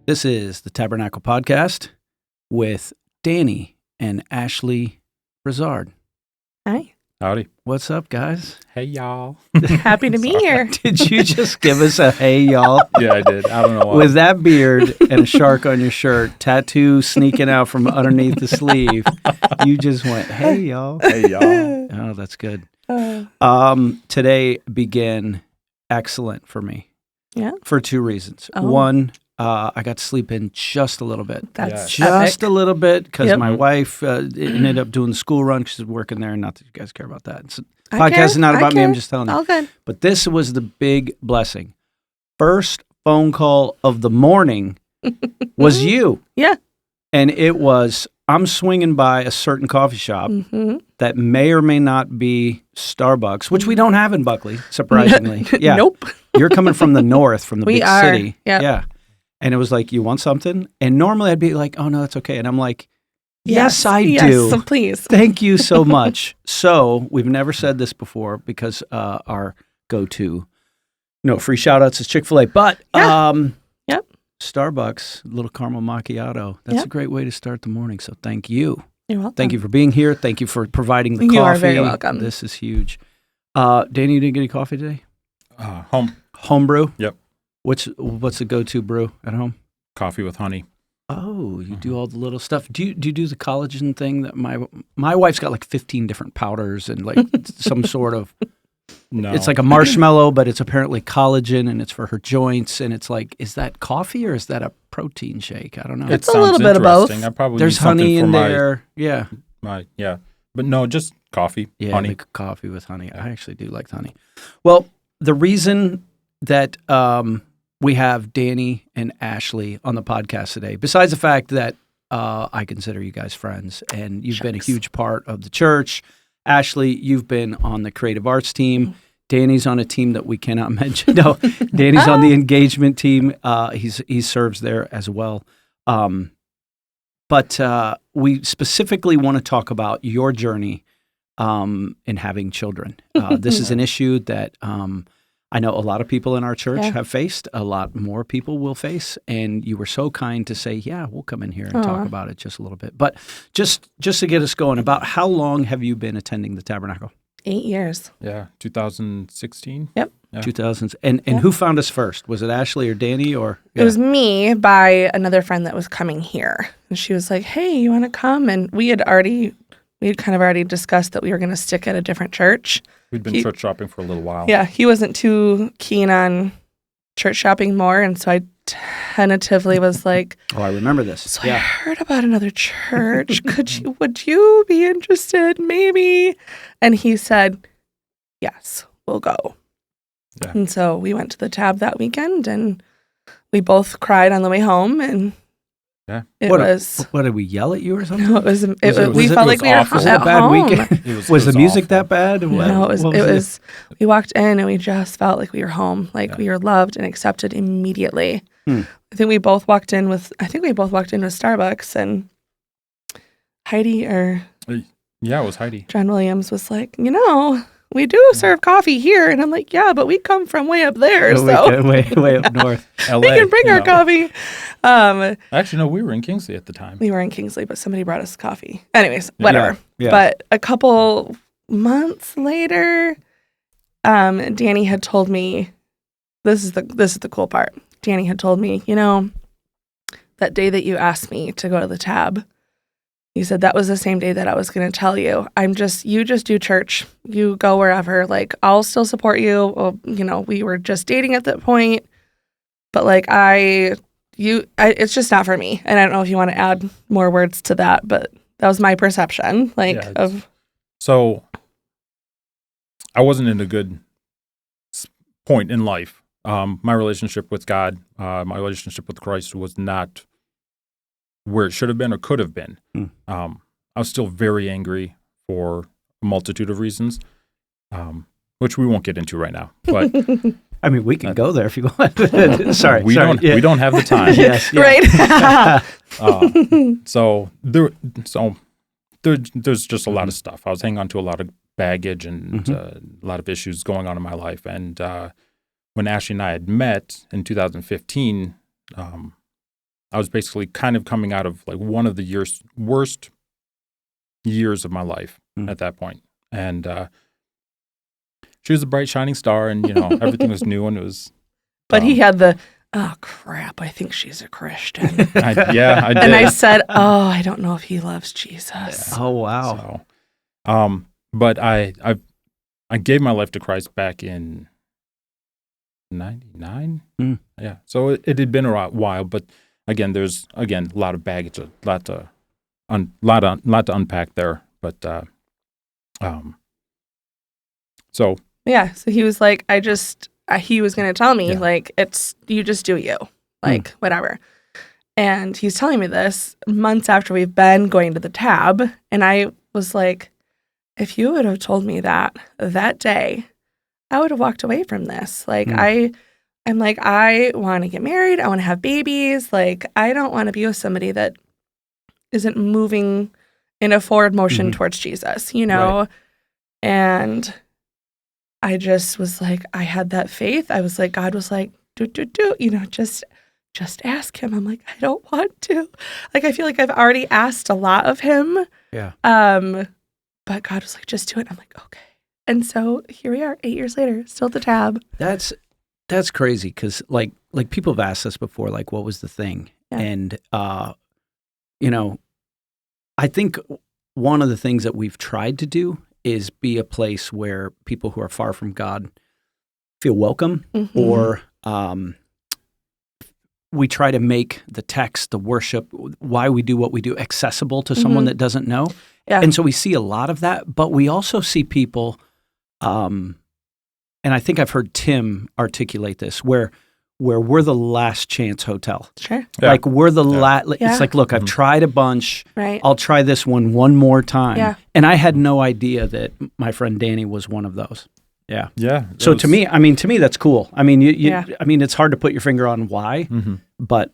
This is the Tabernacle podcast with Danny and Ashley Brizzard. Hi. Howdy. What's up, guys? Hey, y'all. Happy to be here. Did you just give us a hey, y'all? Yeah, I did. I don't know why. With that beard and a shark on your shirt, tattoo sneaking out from underneath the sleeve, you just went, hey, y'all. Hey, y'all. Oh, that's good. Today began excellent for me. Yeah. For two reasons. Oh. One, I got to sleep in just a little bit. That's Just epic. a little bit because Yep. my wife ended up doing the school run. She's working there. Not that you guys care about that. It's, I podcast care. is not I about me. I'm care. just telling you. All good. But this was the big blessing. First phone call of the morning was you. Yeah. And it was, I'm swinging by a certain coffee shop Mm-hmm. that may or may not be Starbucks, which we don't have in Buckley, surprisingly. Yeah. Nope. You're coming from the north, from the We big are. city. Yep. Yeah. And it was like, you want something? And normally I'd be like, oh, no, that's okay. And I'm like, yes, I do. Yes, so please. Thank you so much. So we've never said this before because our go-to, free shout-outs is Chick-fil-A. But Yep. Starbucks, little caramel macchiato. That's Yep. a great way to start the morning. So thank you. You're welcome. Thank you for being here. Thank you for providing the coffee. You are very welcome. This is huge. Danny, you didn't get any coffee today? Home Home brew? Yep. What's the go-to brew at home? coffee with honey. Oh, you do all the little stuff. Do you do the collagen thing that my wife's got like 15 different powders and like some sort of No. it's like a marshmallow, but it's apparently collagen and it's for her joints and it's like, is that coffee or is that a protein shake? I don't know. It It's a sounds little bit of both. interesting. I probably There's need something honey for in my, there. Yeah. Yeah. But no, just coffee, Yeah, honey. make coffee with honey. I actually do like honey. Well, the reason that we have Danny and Ashley on the podcast today, besides the fact that I consider you guys friends and you've been a Shucks. huge part of the church. Ashley, you've been on the creative arts team. Danny's on a team that we cannot mention. No, Danny's on the engagement team. He serves there as well. But we specifically want to talk about your journey in having children. This is an issue that I know a lot of people in our church Yeah. have faced. A lot more people will face. And you were so kind to say, yeah, we'll come in here and talk Aw. about it just a little bit. But just to get us going, about how long have you been attending the Tabernacle? 8 years. Yeah, 2016. Yep. Yeah. 2000s. And Yeah. who found us first? Was it Ashley or Danny or? It was me by another friend that was coming here. And she was like, hey, you want to come? And we had kind of already discussed that we were going to stick at a different church. We'd been He- church shopping for a little while. Yeah, he wasn't too keen on church shopping more. And so I tentatively was like, Oh, I remember this. so I heard about another church. Would you be interested? Maybe. And he said, yes, we'll go. Yeah. And so we went to the Tab that weekend and we both cried on the way home. And Yeah. it What did we yell at you or something? no, it was, we it felt was like we were awful? Was it at a bad home. weekend? It Was the music awful. that bad? No, it was, we walked in and we just felt like we were home, like Yeah. we were loved and accepted immediately. Hmm. I think we both walked in with Starbucks and Heidi or Yeah, it was Heidi. John Williams was like, we do serve coffee here. And I'm like, yeah, but we come from way up there. So way up north. LA. we can bring you our know. coffee. Actually, no, we were in Kingsley at the time. We were in Kingsley, but somebody brought us coffee. Anyways, whatever. Yeah. But a couple months later, Danny had told me, this is the cool part. Danny had told me, that day that you asked me to go to the Tab, you said that was the same day that I was going to tell you. You just do church. You go wherever. Like, I'll still support you. Well, we were just dating at that point, but like it's just not for me. And I don't know if you want to add more words to that, but that was my perception. Yeah, So I wasn't in a good point in life. My relationship with God, my relationship with Christ was not where it should have been or could have been. I was still very angry for a multitude of reasons, which we won't get into right now. But I mean, we can go there if you want. Sorry, we sorry. don't have the time. Yes, yeah. Right. So there's just a lot of stuff. I was hanging on to a lot of baggage and a lot of issues going on in my life. And when Ashley and I had met in 2015, I was basically kind of coming out of like one of the worst years of my life at that point. And she was a bright shining star, and everything was new, and it was. But he had the, oh crap, I think she's a Christian. I did. And I said, oh, I don't know if he loves Jesus. Yeah. Oh, wow. So, but I gave my life to Christ back in 99. Yeah. So it had been a while, but again, there's a lot of baggage, a lot to unpack there. But so yeah. So he was like, he was going to tell me like, you just do you, like whatever. And he's telling me this months after we've been going to the tab, and I was like, if you would have told me that day, I would have walked away from this. Like I'm like, I want to get married. I want to have babies. Like, I don't want to be with somebody that isn't moving in a forward motion towards Jesus, Right. And I just was like, I had that faith. I was like, God was like, do, just ask him. I'm like, I don't want to. Like, I feel like I've already asked a lot of him. Yeah. But God was like, just do it. I'm like, okay. And so here we are 8 years later, still at the tab. That's crazy because like people have asked us before, like, what was the thing? Yeah. And, I think one of the things that we've tried to do is be a place where people who are far from God feel welcome, or we try to make the text, the worship, why we do what we do accessible to someone that doesn't know. Yeah. And so we see a lot of that, but we also see people, and I think I've heard Tim articulate this, where we're the last chance hotel. Sure. Yeah. Like we're the it's like, look, I've tried a bunch. Right. I'll try this one more time. Yeah. And I had no idea that my friend Danny was one of those. Yeah. Yeah. So to me, that's cool. I mean, it's hard to put your finger on why, but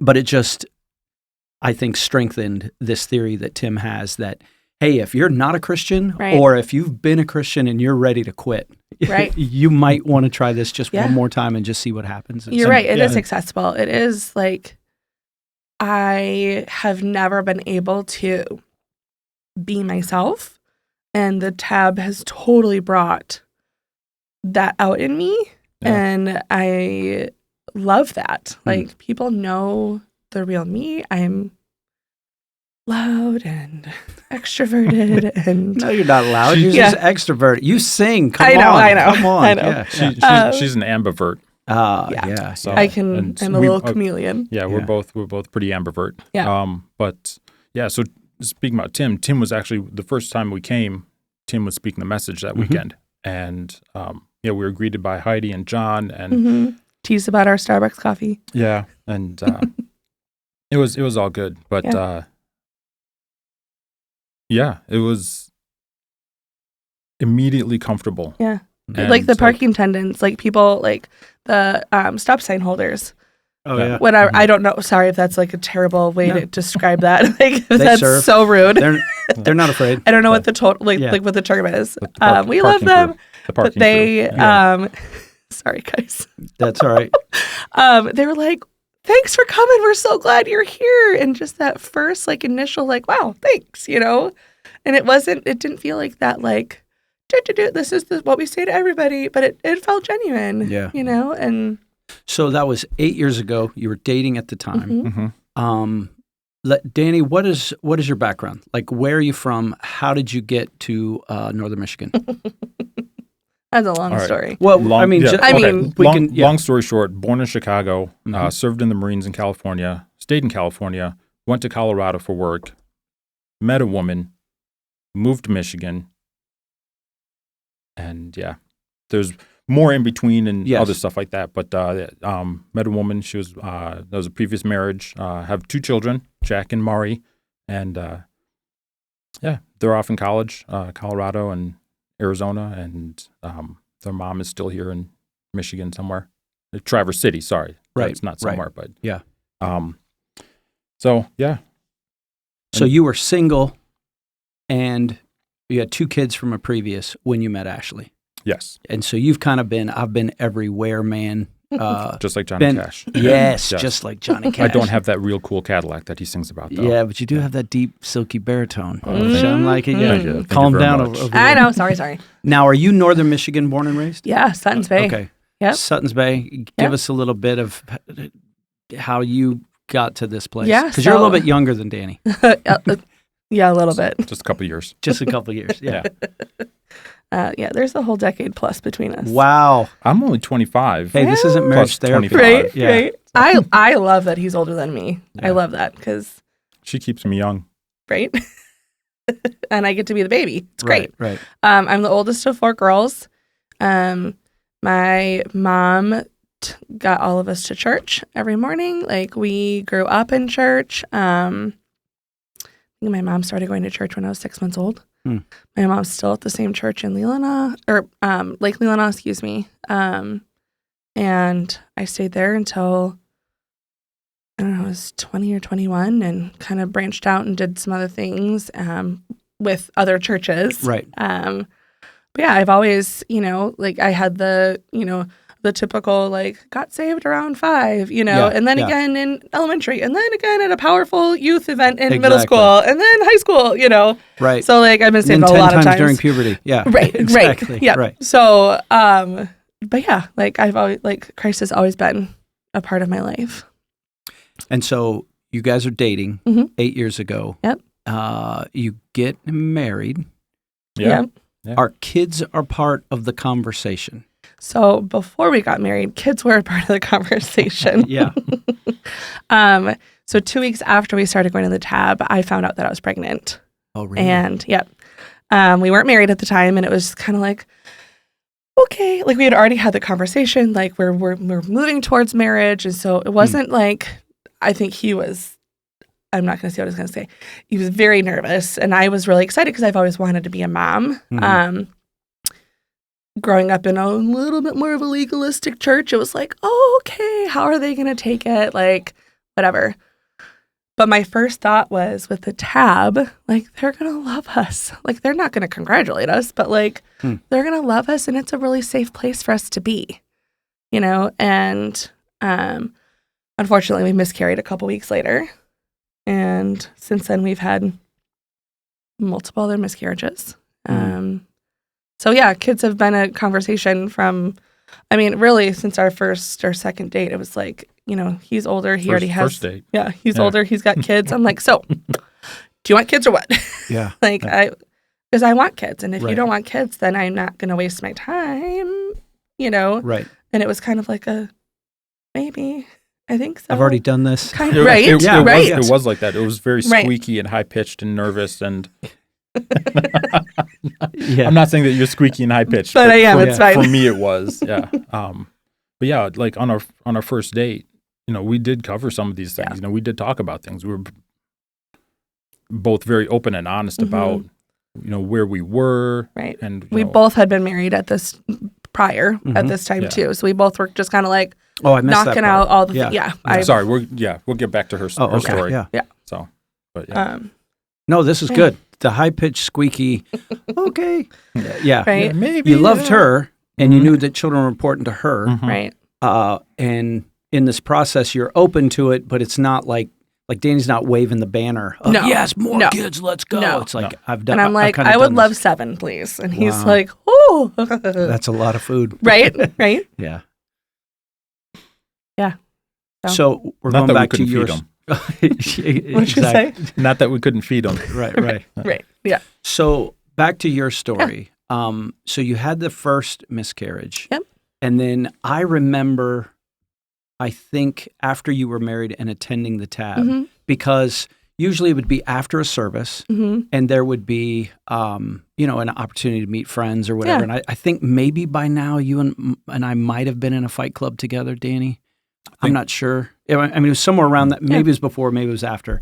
it just, I think, strengthened this theory that Tim has that, hey, if you're not a Christian, or if you've been a Christian and you're ready to quit, you might want to try this just one more time and just see what happens. You're right. It is accessible. It is like, I have never been able to be myself, and the tab has totally brought that out in me. Yeah. And I love that. Like, people know the real me. I'm loud and extroverted, and no, you're not loud. You're just extroverted. You sing. I know. Come on. Yeah. She's an ambivert. Yeah. So I'm a little chameleon. Yeah, we're both pretty ambivert. Yeah. But yeah. So speaking about Tim was actually the first time we came. Tim was speaking the message that weekend, and we were greeted by Heidi and John, and teased about our Starbucks coffee. Yeah, and it was all good, but. It was immediately comfortable. Yeah. And like the parking attendants, like people, like the stop sign holders. Oh, yeah. Whatever. I don't know. Sorry if that's like a terrible way to describe that. Like, that's serve. So rude. They're not afraid. I don't know what the total, like what the term is. We love them, but they, sorry guys. That's all right. They were like, thanks for coming. We're so glad you're here. And just that first, like, initial, like, wow, thanks, And it didn't feel like that, like, this is what we say to everybody, but it felt genuine, and. So that was 8 years ago. You were dating at the time. Danny, what is your background? Like, where are you from? How did you get to Northern Michigan? That's a long story. Well, long story short, born in Chicago, served in the Marines in California, stayed in California, went to Colorado for work, met a woman, moved to Michigan, and there's more in between and other stuff like that. But met a woman. She was that was a previous marriage. Have 2 children, Jack and Mari, and they're off in college, Colorado and Arizona, and their mom is still here in Michigan somewhere. Traverse City, sorry. Right. It's not somewhere, but yeah. So, yeah. So you were single, and you had 2 kids from a previous when you met Ashley. Yes. And so you've kind of I've been everywhere man Just like Johnny Ben- Cash. Yes, Yes. just like Johnny Cash. I don't have that real cool Cadillac that he sings about, though. Yeah, but you do have that deep, silky baritone. Mm. So I'm like, yeah, Thank you. Thank calm you very down much. over I there. know. Sorry. Now, are you Northern Michigan born and raised? Yeah, Sutton's Bay. Okay. Yep. Sutton's Bay. Give Yep. us a little bit of how you got to this place. Yeah, Because you're a little so- bit younger than Danny. Yeah, a little bit. Just a couple years. Just a couple years. Yeah. Yeah, there's a whole decade plus between us. Wow. I'm only 25. Hey, this isn't marriage Plus therapy. 25. Right, Yeah. right. I love that he's older than me. Yeah. I love that because, She keeps me young. right? And I get to be the baby. It's great. Right. I'm the oldest of 4 girls. My mom got all of us to church every morning. Like, we grew up in church. I think my mom started going to church when I was 6 months old. Hmm. My mom's still at the same church in Lake Leelanau, excuse me. And I stayed there until, I don't know, I was 20 or 21 and kind of branched out and did some other things with other churches. Right. But yeah, I've always, like I had the typical, like, got saved around 5, Yeah, and then yeah. again in elementary, and then again at a powerful youth event in middle Exactly. school, and then high school, Right. So, like, I've been saved And a 10 lot of times times. during puberty. Yeah. Right, Exactly. right. Yeah. Right. So, but yeah, like, I've always, like, Christ has always been a part of my life. And so you guys are dating Mhm. 8 years ago. Yep. You get married. Yeah. Yeah. Our kids are part of the conversation. So before we got married, kids were a part of the conversation. Yeah. So 2 weeks after we started going to the tab, I found out that I was pregnant. Oh, really? And we weren't married at the time, and it was kind of like, okay, like we had already had the conversation, like we're moving towards marriage, and so it wasn't like, I think he was. I'm not going to say what I was going to say. He was very nervous, and I was really excited because I've always wanted to be a mom. Mhm. Growing up in a little bit more of a legalistic church, it was like, oh, okay, how are they going to take it? Like, whatever. But my first thought was, with the tab, like, they're going to love us. Like, they're not going to congratulate us, but, like, they're going to love us, and it's a really safe place for us to be, And unfortunately, we miscarried a couple weeks later. And since then, we've had multiple other miscarriages. So, yeah, kids have been a conversation from, really, since our first or second date. It was like, he's older. He already has. First date. Yeah, he's older. He's got kids. I'm like, so, do you want kids or what? Yeah. Because I want kids. And if Right. you don't want kids, then I'm not going to waste my time, Right. And it was kind of like a, maybe, I think so. I've already done this. Kind of, right? It was like that. It was very Right. squeaky and high pitched and nervous. And Yeah. I'm not saying that you're squeaky and high pitched, But I am. For, It's fine. for me, it was. Yeah. But yeah, like on our first date, we did cover some of these things. We did talk about things. We were both very open and honest about, where we were. Right. And We both had been married at this at this time Yeah. too. So we both were just kind of like Oh, I missed that knocking part. out all the Yeah. Sorry, we'll get back to her Oh, okay. story. Yeah. So, but yeah. No, this is good. The high-pitched, squeaky, okay. Yeah. Right. Maybe You loved her, and you knew that children were important to her. Mhm. Right. And in this process, you're open to it, but it's not like Danny's not waving the banner. Of, No. yes, more No. kids, let's go. No. It's like, I've done. And I'm like, kinda I would done love this. 7, please. And he's Wow. like, oh. That's a lot of food. Right. Right. Yeah. Yeah. So we're Not going that we back to couldn't feed yours. them. What'd you say? Not that we couldn't feed them. Right. Right. Yeah. So back to your story. So you had the first miscarriage. Yep. And then I remember, I think, after you were married and attending the tab, Mm-hmm. because usually it would be after a service Mm-hmm. and there would be, an opportunity to meet friends or whatever. Yeah. And I think maybe by now you and I might have been in a fight club together, Danny. I'm not sure. It was somewhere around that. Maybe it was before, maybe it was after.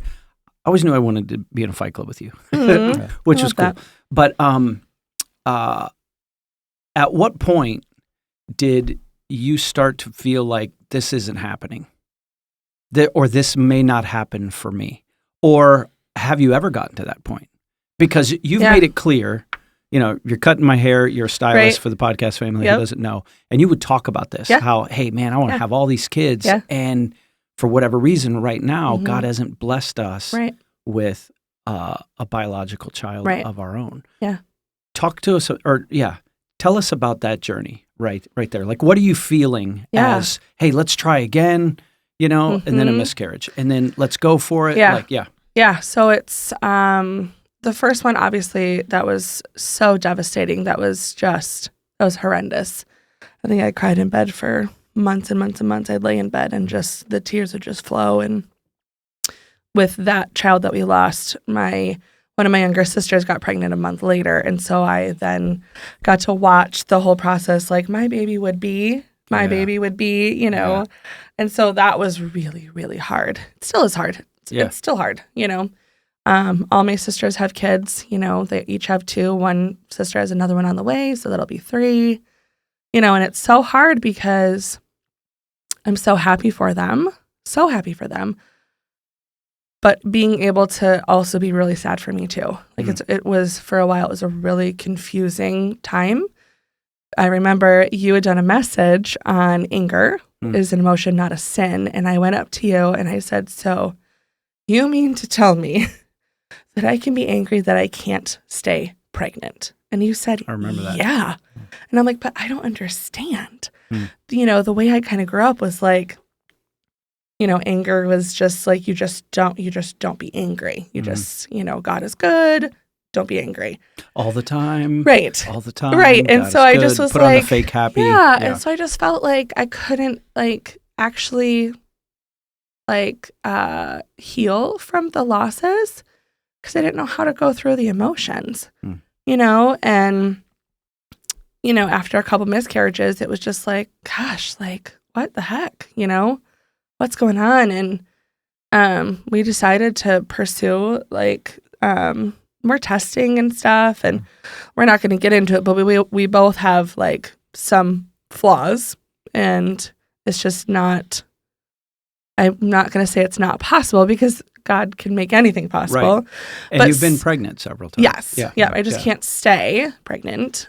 I always knew I wanted to be in a fight club with you, Mhm. which I was love cool. But at what point did you start to feel like this isn't happening? Or this may not happen for me? Or have you ever gotten to that point? Because you've Yeah. made it clear you're cutting my hair, you're a stylist Right. for the podcast family Yep. who doesn't know. And you would talk about this, Yeah. how, hey, man, I want to Yeah. have all these kids. Yeah. And for whatever reason, right now, Mhm. God hasn't blessed us Right. with a biological child Right. of our own. Yeah. Talk to us, tell us about that journey right there. Like, what are you feeling Yeah. as, hey, let's try again, and then a Mhm. miscarriage, and then let's go for it. Yeah. Like, yeah. Yeah. So it's the first one, obviously, that was so devastating. That was horrendous. I think I cried in bed for months and months and months. I'd lay in bed and just the tears would just flow. And with that child that we lost, one of my younger sisters got pregnant a month later. And so I then got to watch the whole process, like my baby would be, Yeah. And so that was really, really hard. It still is hard. It's still hard, All my sisters have kids, they each have 2. One sister has another one on the way, so that'll be 3, and it's so hard because I'm so happy for them. But being able to also be really sad for me too. Like it was, for a while, it was a really confusing time. I remember you had done a message on anger is an emotion, not a sin. And I went up to you and I said, so you mean to tell me that I can be angry that I can't stay pregnant? And you said, I remember that. Yeah. And I'm like, but I don't understand. The way I kind of grew up was like, anger was just like, you just don't be angry. You just, God is good. Don't be angry. All the time. Right. All the time. Right. And God so is I good. just was Put like, on the fake happy. Yeah. And so I just felt like I couldn't actually heal from the losses because I didn't know how to go through the emotions, and, after a couple miscarriages, it was just like, gosh, like, what the heck, what's going on? And we decided to pursue more testing and stuff, and we're not going to get into it, but we both have some flaws, and it's just not, I'm not going to say it's not possible because God can make anything possible. Right. And but you've been pregnant several times. Yes. Yeah. I just can't stay pregnant.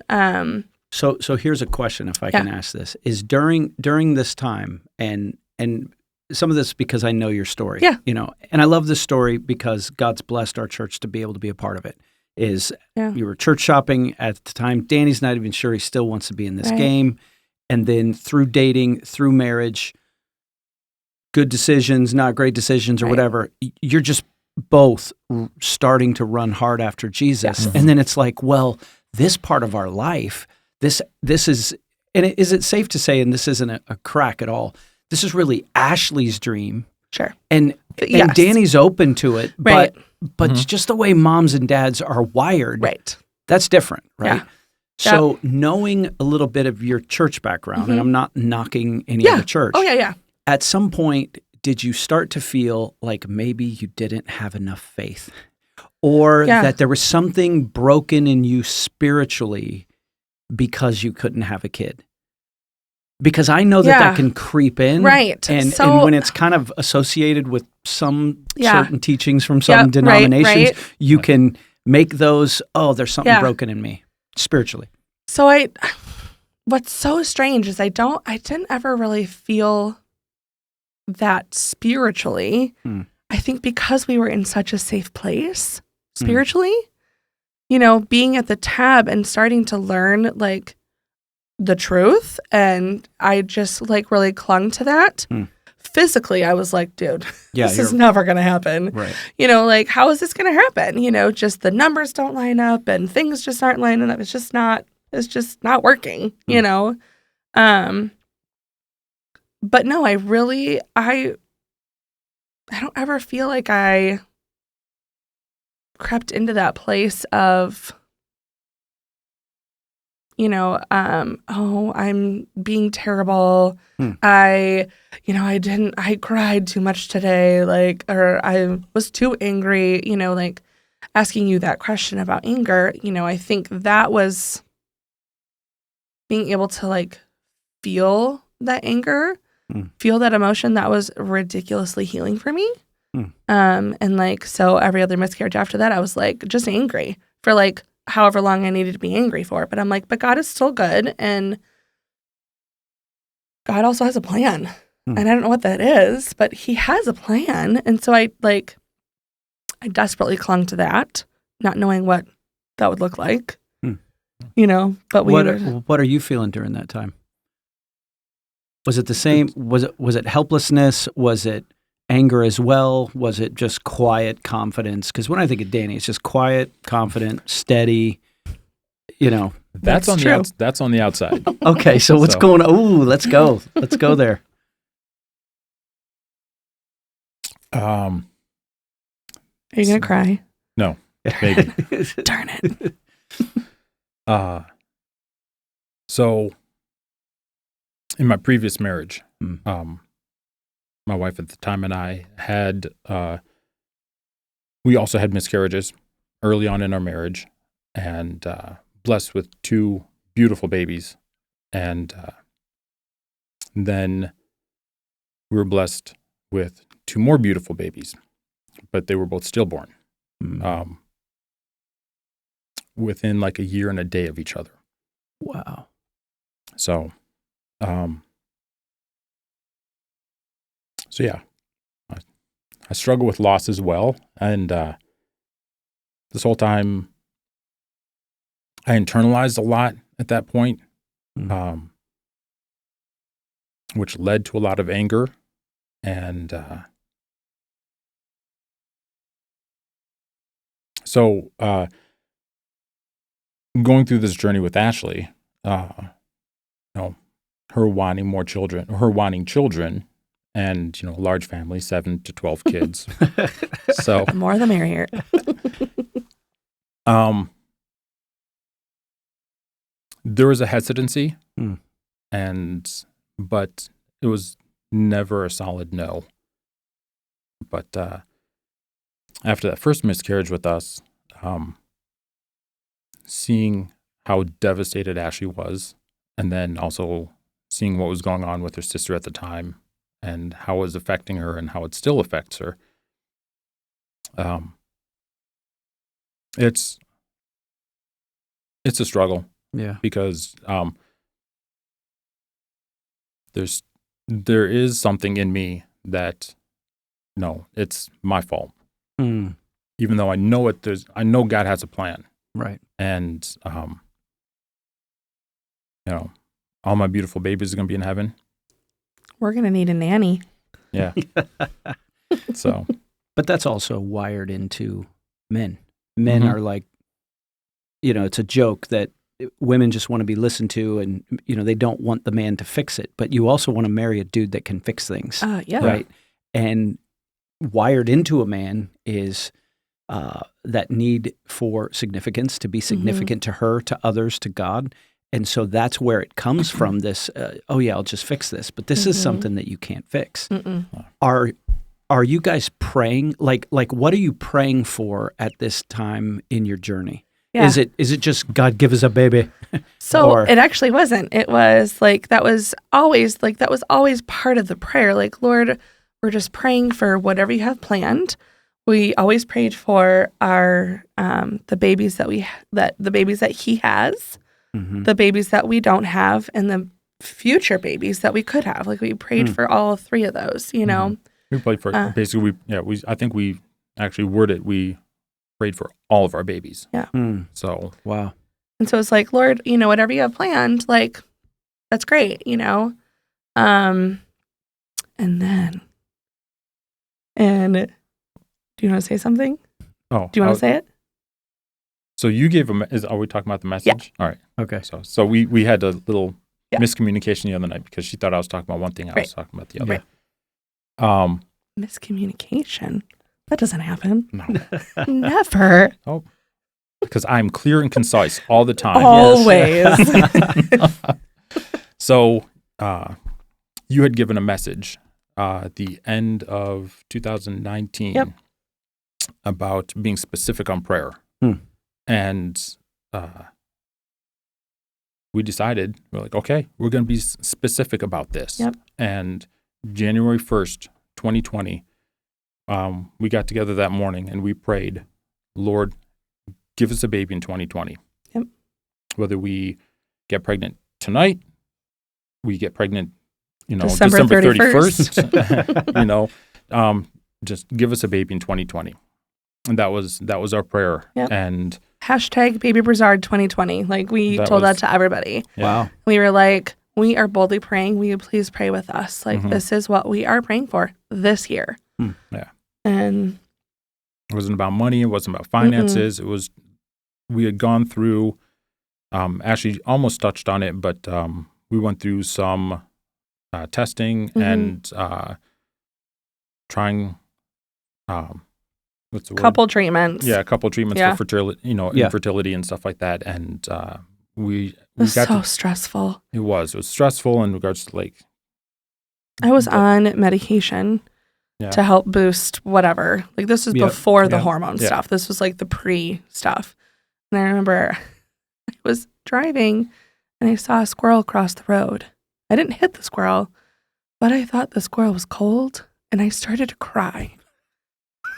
So here's a question, if I can ask this, is during this time, and some of this because I know your story, and I love this story because God's blessed our church to be able to be a part of it, you were church shopping at the time. Danny's not even sure he still wants to be in this game. And then through dating, through marriage, good decisions, not great decisions or whatever, you're just both starting to run hard after Jesus. And then it's like, well, this part of our life, this is, and is it safe to say, and this isn't a crack at all, this is really Ashley's dream. Sure. And Danny's open to it, but just the way moms and dads are wired, that's different, right? Yeah. So knowing a little bit of your church background, and I'm not knocking any other church. Oh, yeah. At some point, did you start to feel like maybe you didn't have enough faith, or that there was something broken in you spiritually because you couldn't have a kid? Because I know that can creep in. Right. And when it's kind of associated with some certain teachings from some denominations, you can make those, there's something broken in me spiritually. So what's so strange is I didn't ever really feel that spiritually. I think because we were in such a safe place spiritually, being at the tab and starting to learn the truth, and I just really clung to that. Physically, I was like, dude, this is never going to happen. Right. How is this going to happen? Just the numbers don't line up and things just aren't lining up. It's just not working, But no, I don't ever feel like I crept into that place of, I'm being terrible. I cried too much today, or I was too angry, asking you that question about anger, I think that was being able to feel that anger, feel that emotion. That was ridiculously healing for me. And so every other miscarriage after that, I was just angry for however long I needed to be angry for. But I'm like, but God is still good, and God also has a plan. And I don't know what that is, but he has a plan. And so I desperately clung to that, not knowing what that would look like. But what are you feeling during that time? Was it the same? Was it helplessness? Was it anger as well? Was it just quiet confidence? Because when I think of Danny, it's just quiet, confident, steady. That's on true. That's on the outside. Okay, so what's going on? Ooh, let's go. Let's go there. Are you gonna cry? No, maybe. Darn it. So in my previous marriage, my wife at the time and I had, we also had miscarriages early on in our marriage, and blessed with 2 beautiful babies. And then we were blessed with 2 more beautiful babies, but they were both stillborn. Within like a year and a day of each other. Wow. So yeah, I struggle with loss as well. And this whole time I internalized a lot at that point, which led to a lot of anger. And so going through this journey with Ashley, her wanting more children, her wanting children, and a large family, 7 to 12 kids. So The more the merrier. there was a hesitancy, Mm. but it was never a solid no. But after that first miscarriage with us, seeing how devastated Ashley was, and then also seeing what was going on with her sister at the time, and how it was affecting her and how it still affects her, it's a struggle. Yeah. Because there is something in me that, no, it's my fault. Even though I know I know God has a plan. Right. And all my beautiful babies are going to be in heaven. We're going to need a nanny. Yeah. So, But that's also wired into men. Men are like, it's a joke that women just want to be listened to, and they don't want the man to fix it. But you also want to marry a dude that can fix things. Yeah. Right. And wired into a man is that need for significance, to be significant to her, to others, to God. And so that's where it comes from, this, I'll just fix this. But this is something that you can't fix. Are you guys praying? Like what are you praying for at this time in your journey? Yeah. Is it just God give us a baby? So it actually wasn't. It was like that was always part of the prayer. Like, Lord, we're just praying for whatever you have planned. We always prayed for our the babies that the babies that he has, the babies that we don't have, and the future babies that we could have. Like, we prayed for all 3 of those. We prayed for basically. I think we actually worded. We prayed for all of our babies. Yeah. So Wow. And so it's like, Lord, whatever you have planned, like, that's great, and do you want to say something? Oh, Do you want to say it? So you gave are we talking about the message? Yeah. All right. Okay. So we had a little Yeah. miscommunication the other night because she thought I was talking about one thing, I was talking about the other. Right. Miscommunication. That doesn't happen. No. Never. Oh, because I'm clear and concise all the time. Always. So you had given a message at the end of 2019 about being specific on prayer. And we decided, we're like, okay, we're going to be specific about this. Yep. And January 1st, 2020, we got together that morning and we prayed, Lord, give us a baby in 2020. Yep. Whether we get pregnant tonight, we get pregnant, December December 31st. you know, just give us a baby in 2020. And that was our prayer. Yep. And Hashtag Baby Bizard 2020. Like, we told that to everybody. Wow. We were like, we are boldly praying. Will you please pray with us? Like, this is what we are praying for this year. Yeah. And it wasn't about money. It wasn't about finances. It was, we had gone through, Ashley almost touched on it, but we went through some testing and trying, what's the word? Couple treatments. Yeah, a couple treatments for fertility, infertility and stuff like that. And we It was got so stressful. It was stressful in regards to like. I was on medication to help boost whatever. Like, this was before the hormone stuff. This was like the pre stuff. And I remember I was driving and I saw a squirrel cross the road. I didn't hit the squirrel, but I thought the squirrel was cold and I started to cry.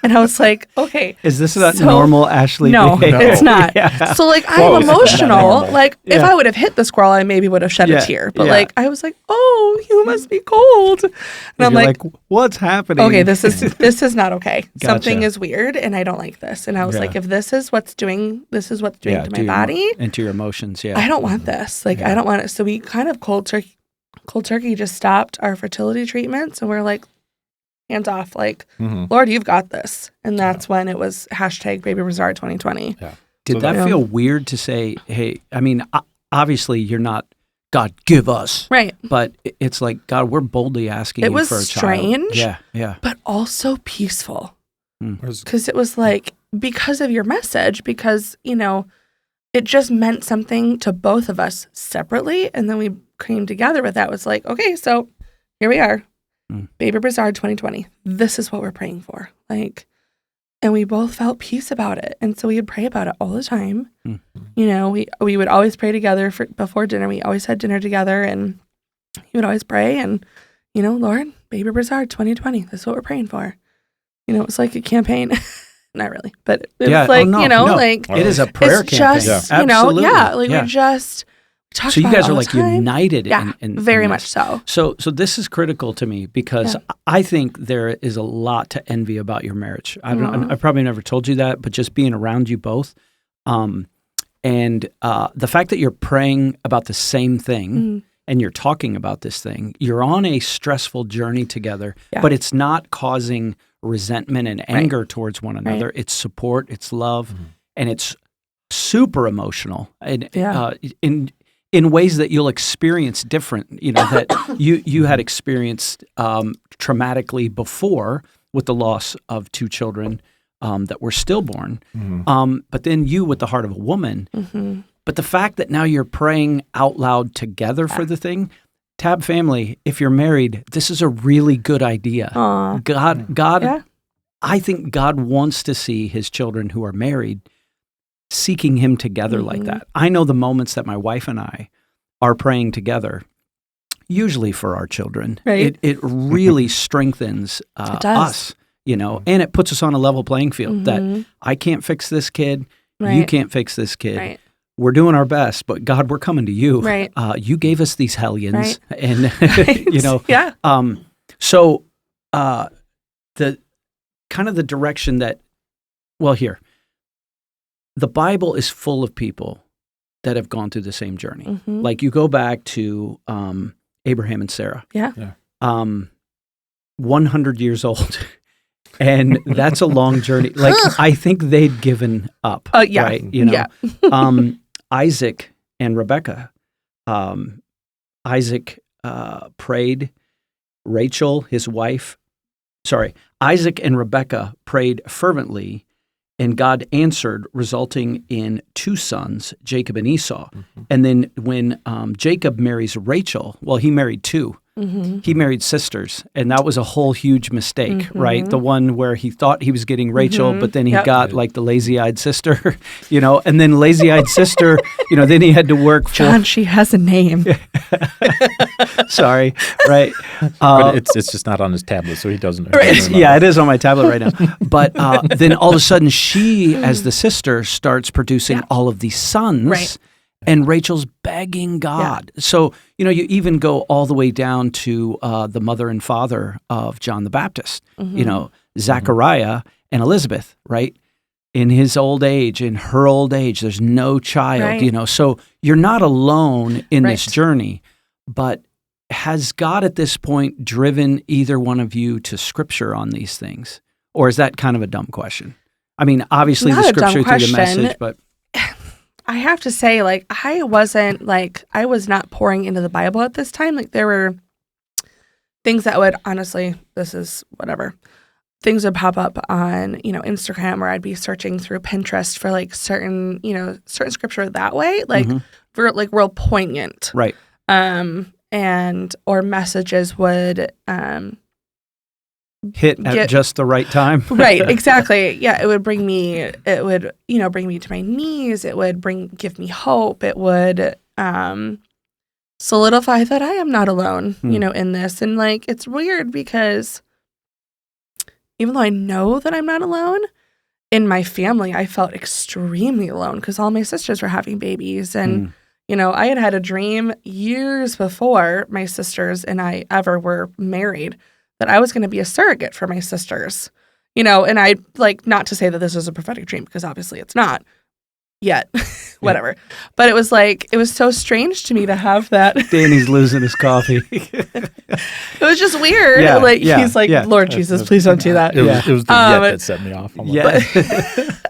And I was like, okay. Is this that normal Ashley? No, behavior? it's not. Yeah. So, like, Whoa, I'm is it not emotional. normal? Like, if I would have hit the squirrel, I maybe would have shed a tear. But, like, I was like, oh, you must be cold. And I'm like, what's happening? okay, this is not okay. Gotcha. Something is weird, and I don't like this. And I was like, if this is what's doing to my body, and to your emotions. Yeah, I don't want this. Like, I don't want it. So we kind of cold turkey just stopped our fertility treatments, and we're like, hands off. Like, Lord, you've got this. And that's when it was hashtag Baby Bizard 2020. Yeah. Did that feel weird to say? Hey, I mean, obviously you're not God, give us. Right. But it's like, God, we're boldly asking you for a child. It was strange. Yeah. But also peaceful. Because it was like, because of your message, because, it just meant something to both of us separately. And then we came together with that. It was like, okay, so here we are. Baby Bizard 2020. This is what we're praying for. Like, and we both felt peace about it. And so we would pray about it all the time. We would always pray together before dinner. We always had dinner together, and he would always pray. And, Lord, Baby Bizard 2020. This is what we're praying for. It was like a campaign. Not really, but it was like, like it is a prayer campaign. Just, Absolutely. we just talked so you about guys it are all like the time. united. Yeah, very much so. So this is critical to me because I think there is a lot to envy about your marriage. I probably never told you that, but just being around you both, and the fact that you're praying about the same thing and you're talking about this thing, you're on a stressful journey together, but it's not causing resentment and anger towards one another. Right. It's support, it's love, and it's super emotional. And in ways that you'll experience different, that you had experienced traumatically before with the loss of two children that were stillborn, but then you with the heart of a woman. But the fact that now you're praying out loud together for the thing, Tab family, if you're married, this is a really good idea. God, I think God wants to see his children who are married seeking him together like that. I know the moments that my wife and I are praying together, usually for our children. Right. It really strengthens us, and it puts us on a level playing field that I can't fix this kid, you can't fix this kid. Right. We're doing our best, but God, we're coming to you. Right. You gave us these hellions, and So the kind of the direction that, the Bible is full of people that have gone through the same journey. Like you go back to Abraham and Sarah. 100 years old. And that's a long journey. Like, I think they'd given up. Right? Isaac and Rebekah. Isaac prayed. Rachel, his wife. Isaac and Rebekah prayed fervently, and God answered, resulting in two sons, Jacob and Esau. And then when Jacob marries Rachel, he married two. he married sisters, and that was a whole huge mistake, right? The one where he thought he was getting Rachel, but then he got like the lazy-eyed sister, and then lazy-eyed sister, then he had to work for... John, she has a name. Sorry, right? But it's just not on his tablet, so he doesn't. Yeah, it is on my tablet right now. But then all of a sudden, she, as the sister, starts producing all of these sons. Right. And Rachel's begging God. Yeah. So, you even go all the way down to the mother and father of John the Baptist, Zachariah and Elizabeth, right? In his old age, in her old age, there's no child, So you're not alone in this journey. But has God at this point driven either one of you to Scripture on these things? Or is that kind of a dumb question? I mean, obviously the Scripture through the message, but... I have to say, I was not pouring into the Bible at this time. There were things that would, honestly, this is whatever, things would pop up on, Instagram, or I'd be searching through Pinterest for certain scripture that way, for real poignant. Right. Or messages would, hit at just the right time. Right, exactly. Yeah, it would bring me to my knees. It would give me hope. It would solidify that I am not alone, in this. And it's weird because even though I know that I'm not alone, in my family, I felt extremely alone because all my sisters were having babies. And, I had a dream years before my sisters and I ever were married that I was going to be a surrogate for my sisters, and I not to say that this was a prophetic dream because obviously it's not yet, whatever. But it was so strange to me to have that. Danny's losing his coffee. It was just weird. He's Lord Jesus, please don't do that. It was the yet that set me off. Yeah.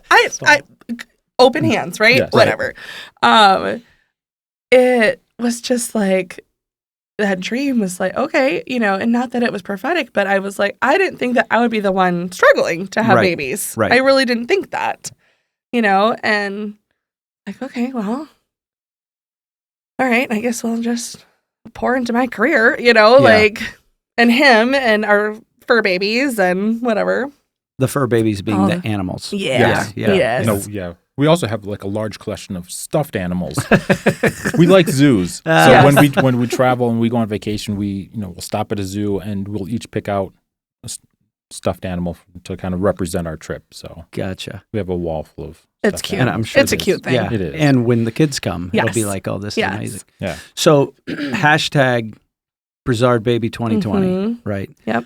I open hands, right? Yes. Whatever. It was just that dream was okay, and not that it was prophetic, but I was I didn't think that I would be the one struggling to have babies. Right. I really didn't think that, and okay, well, all right, I guess we'll just pour into my career, and him and our fur babies and whatever. The fur babies being the animals. Yeah. Yes. We also have a large collection of stuffed animals. We like zoos. So when we travel and we go on vacation, we'll stop at a zoo and we'll each pick out a stuffed animal to kind of represent our trip. So gotcha. We have a wall full of it's cute. And I'm sure it's a cute thing. Yeah, it is. And when the kids come, it'll be oh, this is amazing. Yeah. So hashtag Bizard Baby 2020, right? Yep.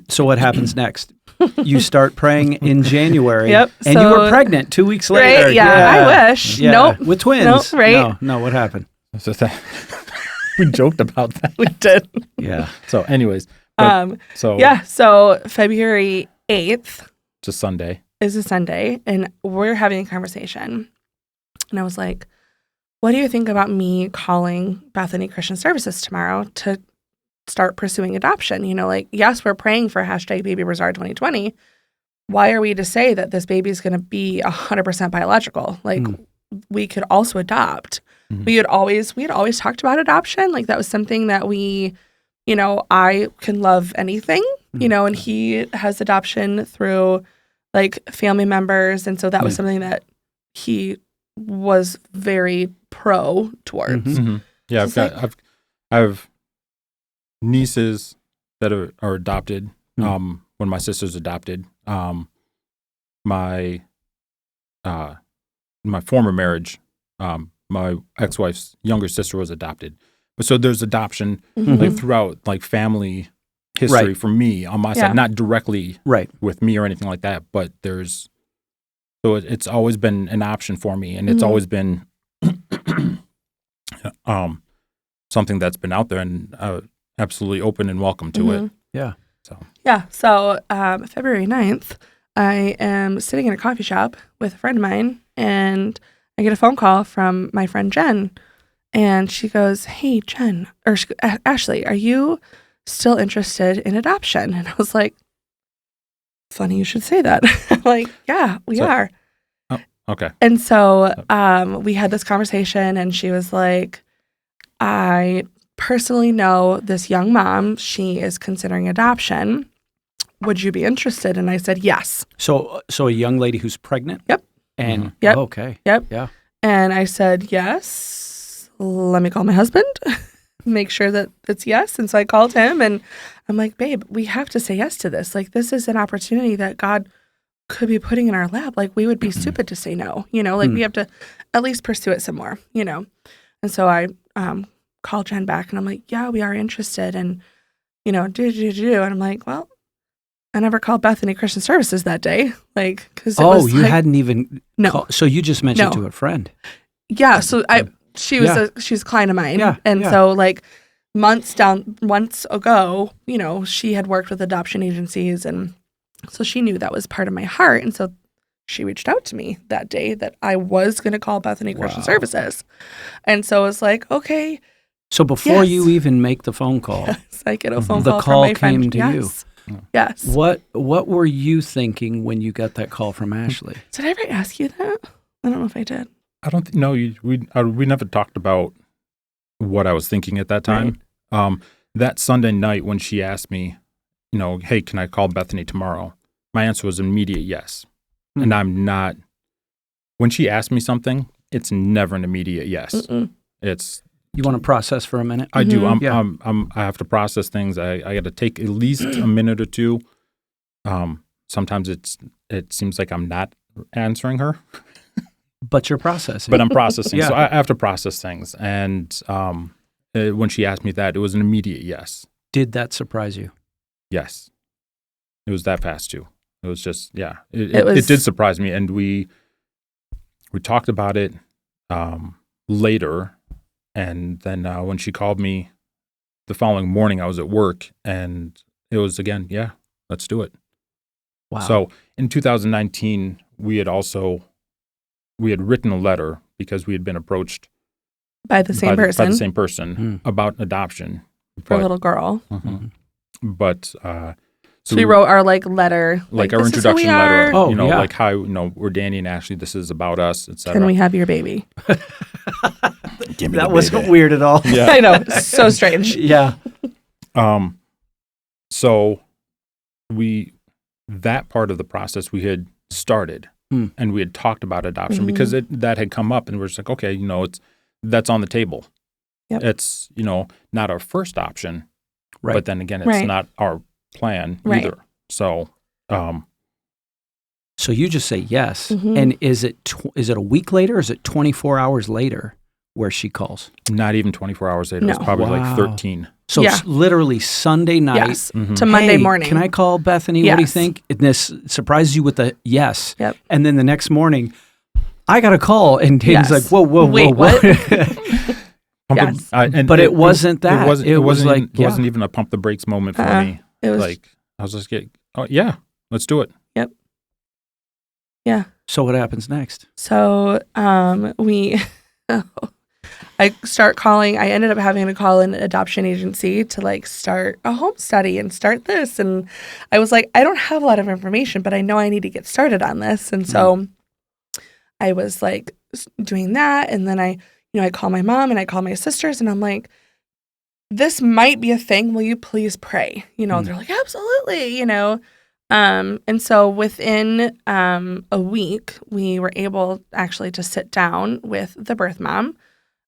So what happens next? You start praying in January. Yep. And you were pregnant 2 weeks later. Right? Yeah, I wish. Yeah. Nope. With twins. Nope, right? No, what happened? We joked about that. We did. Yeah. So anyways. So February 8th. It's a Sunday. Is a Sunday. And we're having a conversation. And I was like, what do you think about me calling Bethany Christian Services tomorrow to start pursuing adoption? Yes, we're praying for hashtag Baby Bizard 2020. Why are we to say that this baby is going to be 100% biological? We could also adopt. Mm-hmm. We had always talked about adoption. That was something that we, I can love anything, and he has adoption through family members. And so that was something that he was very pro towards. Mm-hmm. Yeah, I have nieces that are adopted. When my sister's adopted, my former marriage, my ex-wife's younger sister was adopted. But so there's adoption throughout family history for me on my side, not directly with me or anything like that, but it's always been an option for me, and it's always been something that's been out there, and absolutely open and welcome to it. Yeah. So February 9th, I am sitting in a coffee shop with a friend of mine, and I get a phone call from my friend Jen, and she goes, "Hey, Jen," or Ashley, "are you still interested in adoption?" And I was like, "Funny you should say that." Yeah, we are. Oh, okay. And so we had this conversation, and she was like, "I personally know this young mom. She is considering adoption. Would you be interested? And I said, yes. So a young lady who's pregnant? Yep. And Yep. okay. Yep. Yeah. And I said, yes. Let me call my husband, make sure that it's yes. And so I called him and I'm like, babe, we have to say yes to this. Like, this is an opportunity that God could be putting in our lap. Like, we would be stupid to say no, like we have to at least pursue it some more, And so I called Jen back and I'm like, yeah, we are interested. And, do. And I'm like, well, I never called Bethany Christian Services that day. Like, because you hadn't even so you just mentioned it to a friend. Yeah. So she's a client of mine. Yeah. And so like months ago, she had worked with adoption agencies. And so she knew that was part of my heart. And so she reached out to me that day that I was going to call Bethany Christian Services. And so it was like, okay. So before you even make the phone call, I get a phone the call call from my friend. came to you. Yes. What were you thinking when you got that call from Ashley? Did I ever ask you that? I don't know if I did. I don't think, no, we never talked about what I was thinking at that time. Right. That Sunday night when she asked me, hey, can I call Bethany tomorrow? My answer was immediate yes. And I'm not, when she asked me something, it's never an immediate yes. It's, you want to process for a minute? I do. I have to process things. I got to take at least a minute or two. Sometimes it seems like I'm not answering her. But you're processing. But I'm processing. So I have to process things. And when she asked me that, it was an immediate yes. Did that surprise you? Yes. It was that fast too. It was just, it did surprise me. And we talked about it later. And then when she called me the following morning, I was at work and it was again, let's do it. Wow. So in 2019, we had written a letter because we had been approached by the same person about adoption. For a little girl. But so we wrote our letter, our introduction letter. Like how we're Danny and Ashley. This is about us, etc. Can we have your baby? That wasn't weird at all. Yeah. I know, so strange. Yeah. So that part of the process we had started, and we had talked about adoption because that had come up, and we're just like, okay, that's on the table. Yep. It's not our first option, right? But then again, it's not our plan either. So, so you just say yes, and is it a week later? Or is it 24 hours later where she calls? Not even 24 hours later. No. It was probably like 13. So it's literally Sunday night to Monday morning. Can I call Bethany? Yes. What do you think? And this surprises you with the yes. Yep. And then the next morning, I got a call, and Danny's like, whoa, Wait, what? Yes. But it wasn't that. It wasn't even a pump the brakes moment for me. It was like, I was just getting, let's do it. Yep. Yeah. So what happens next? So I start calling. I ended up having to call an adoption agency to start a home study and start this. And I was like, I don't have a lot of information, but I know I need to get started on this. And so I was doing that. And then I call my mom and I call my sisters and I'm like, this might be a thing. Will you please pray? They're like, absolutely, And so within a week, we were able actually to sit down with the birth mom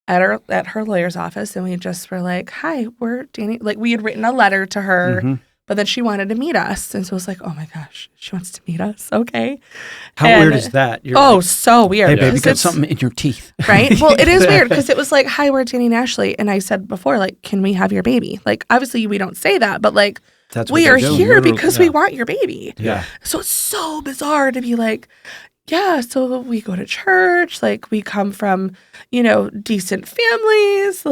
at her lawyer's office. And we just were like, hi, we're Danny. We had written a letter to her, but then she wanted to meet us. And so it was like, oh my gosh, she wants to meet us. Okay. How weird is that? You're so weird. Hey, baby, got something in your teeth. Right? Well, it is weird because it was like, hi, we're Danny and Ashley. And I said before, can we have your baby? Obviously we don't say that, but that's we are here because we want your baby. Yeah. So it's so bizarre to be like, yeah, so we go to church, we come from, decent families,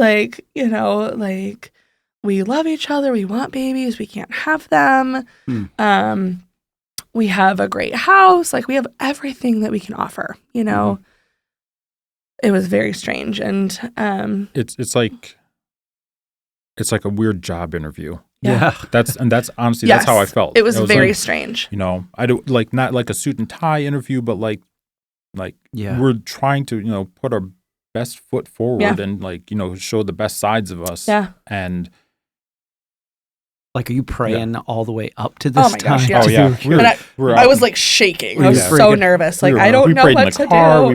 we love each other, we want babies, we can't have them. We have a great house, we have everything that we can offer, It was very strange. And it's like a weird job interview. Yeah. That's honestly, that's how I felt. It was very strange. I do not like a suit and tie interview, but we're trying to, put our best foot forward and like, show the best sides of us. Yeah. And Like, are you praying all the way up to this Oh my gosh, time? yeah. We're I was like shaking. I was Yeah. so nervous. Like, I don't know what to do.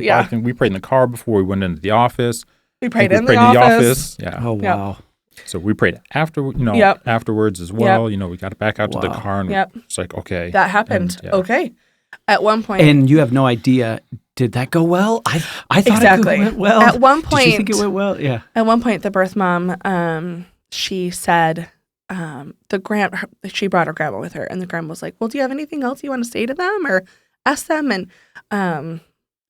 I think we prayed in the car before we went into the office. We prayed in the office. Yeah. Oh, wow. So we prayed afterwards as well. We got back out to the car and it's like, okay. That happened. And, Okay. At one point. And you have no idea, did that go well? I thought Exactly. it went well. At one point. Did you think it went well? Yeah. At one point, the birth mom, she said, she brought her grandma with her, and the grandma was like, well, do you have anything else you want to say to them or ask them? And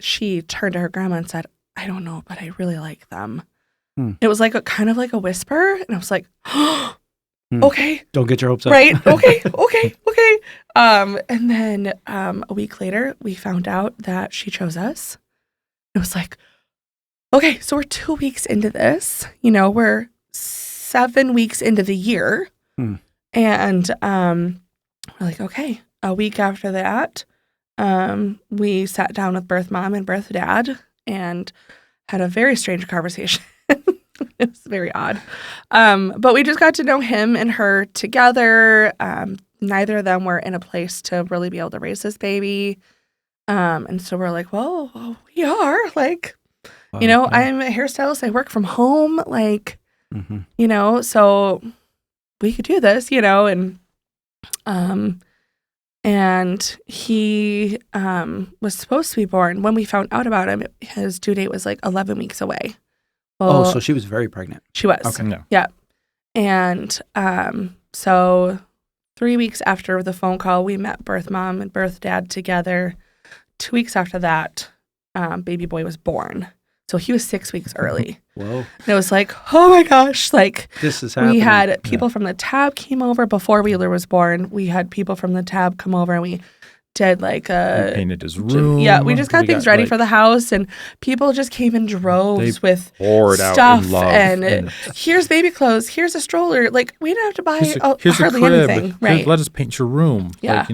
she turned to her grandma and said, I don't know, but I really like them. It was like kind of like a whisper, and I was like, okay. Don't get your hopes up. Right. Okay. And then a week later, we found out that she chose us. It was like, okay, so we're 2 weeks into this. We're 7 weeks into the year. And we're like, okay. A week after that, we sat down with birth mom and birth dad and had a very strange conversation. It was very odd. But we just got to know him and her together. Neither of them were in a place to really be able to raise this baby. And so we're like, well, we are. Like, I'm a hairstylist. I work from home. Like, so we could do this, and he was supposed to be born. When we found out about him, his due date was like 11 weeks away. Well, so she was very pregnant. She was. Okay. Yeah. And so 3 weeks after the phone call, we met birth mom and birth dad together. 2 weeks after that, baby boy was born. So he was 6 weeks early. Whoa. And it was like, oh my gosh, like this is happening. We had people from the tab came over before Wheeler was born. We had people from the tab come over and we did like we painted his room. Yeah, we just got things ready for the house, and people just came in droves with stuff and here's baby clothes, here's a stroller. Like we didn't have to buy hardly anything. Right? Let us paint your room. Yeah.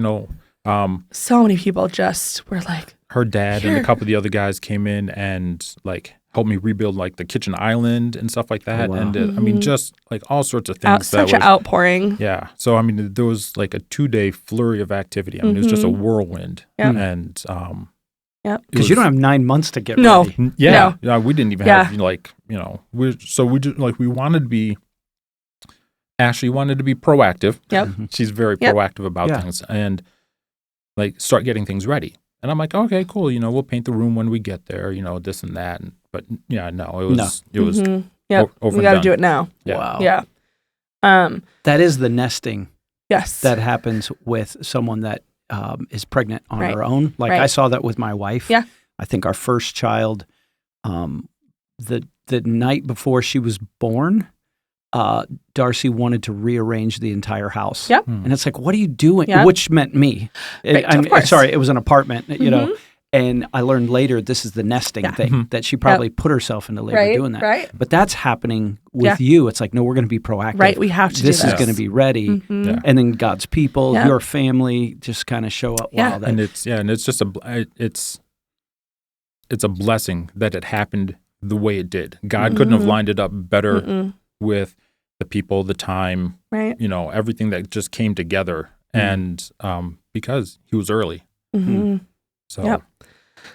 So many people just were like. Her dad and a couple of the other guys came in and like helped me rebuild like the kitchen island and stuff like that. Oh, wow. And just like all sorts of things. Such an outpouring. Yeah. So there was like a 2-day flurry of activity. It was just a whirlwind. Yep. And because you don't have 9 months to get ready. Yeah. No. Yeah. We didn't even have we wanted to be. Ashley wanted to be proactive. Yep. She's very proactive about things and like start getting things ready. And I'm like, okay, cool. We'll paint the room when we get there. This and that. But it was. Yeah, we got to do it now. Yeah. Wow. Yeah. That is the nesting. Yes. That happens with someone that is pregnant on her own. Like I saw that with my wife. Yeah. I think our first child, the night before she was born, Darcy wanted to rearrange the entire house. Yep. And it's like, what are you doing? Yep. Which meant me. Sorry, it was an apartment, and I learned later this is the nesting thing, that she probably put herself into labor doing that. Right. But that's happening with you. It's like, no, we're going to be proactive. Right, we have to do this. This is going to be ready. Yeah. And then God's people, your family just kind of show up. Yeah. Wow. And it's just it's a blessing that it happened the way it did. God couldn't have lined it up better with the people, the time, everything that just came together. And because he was early.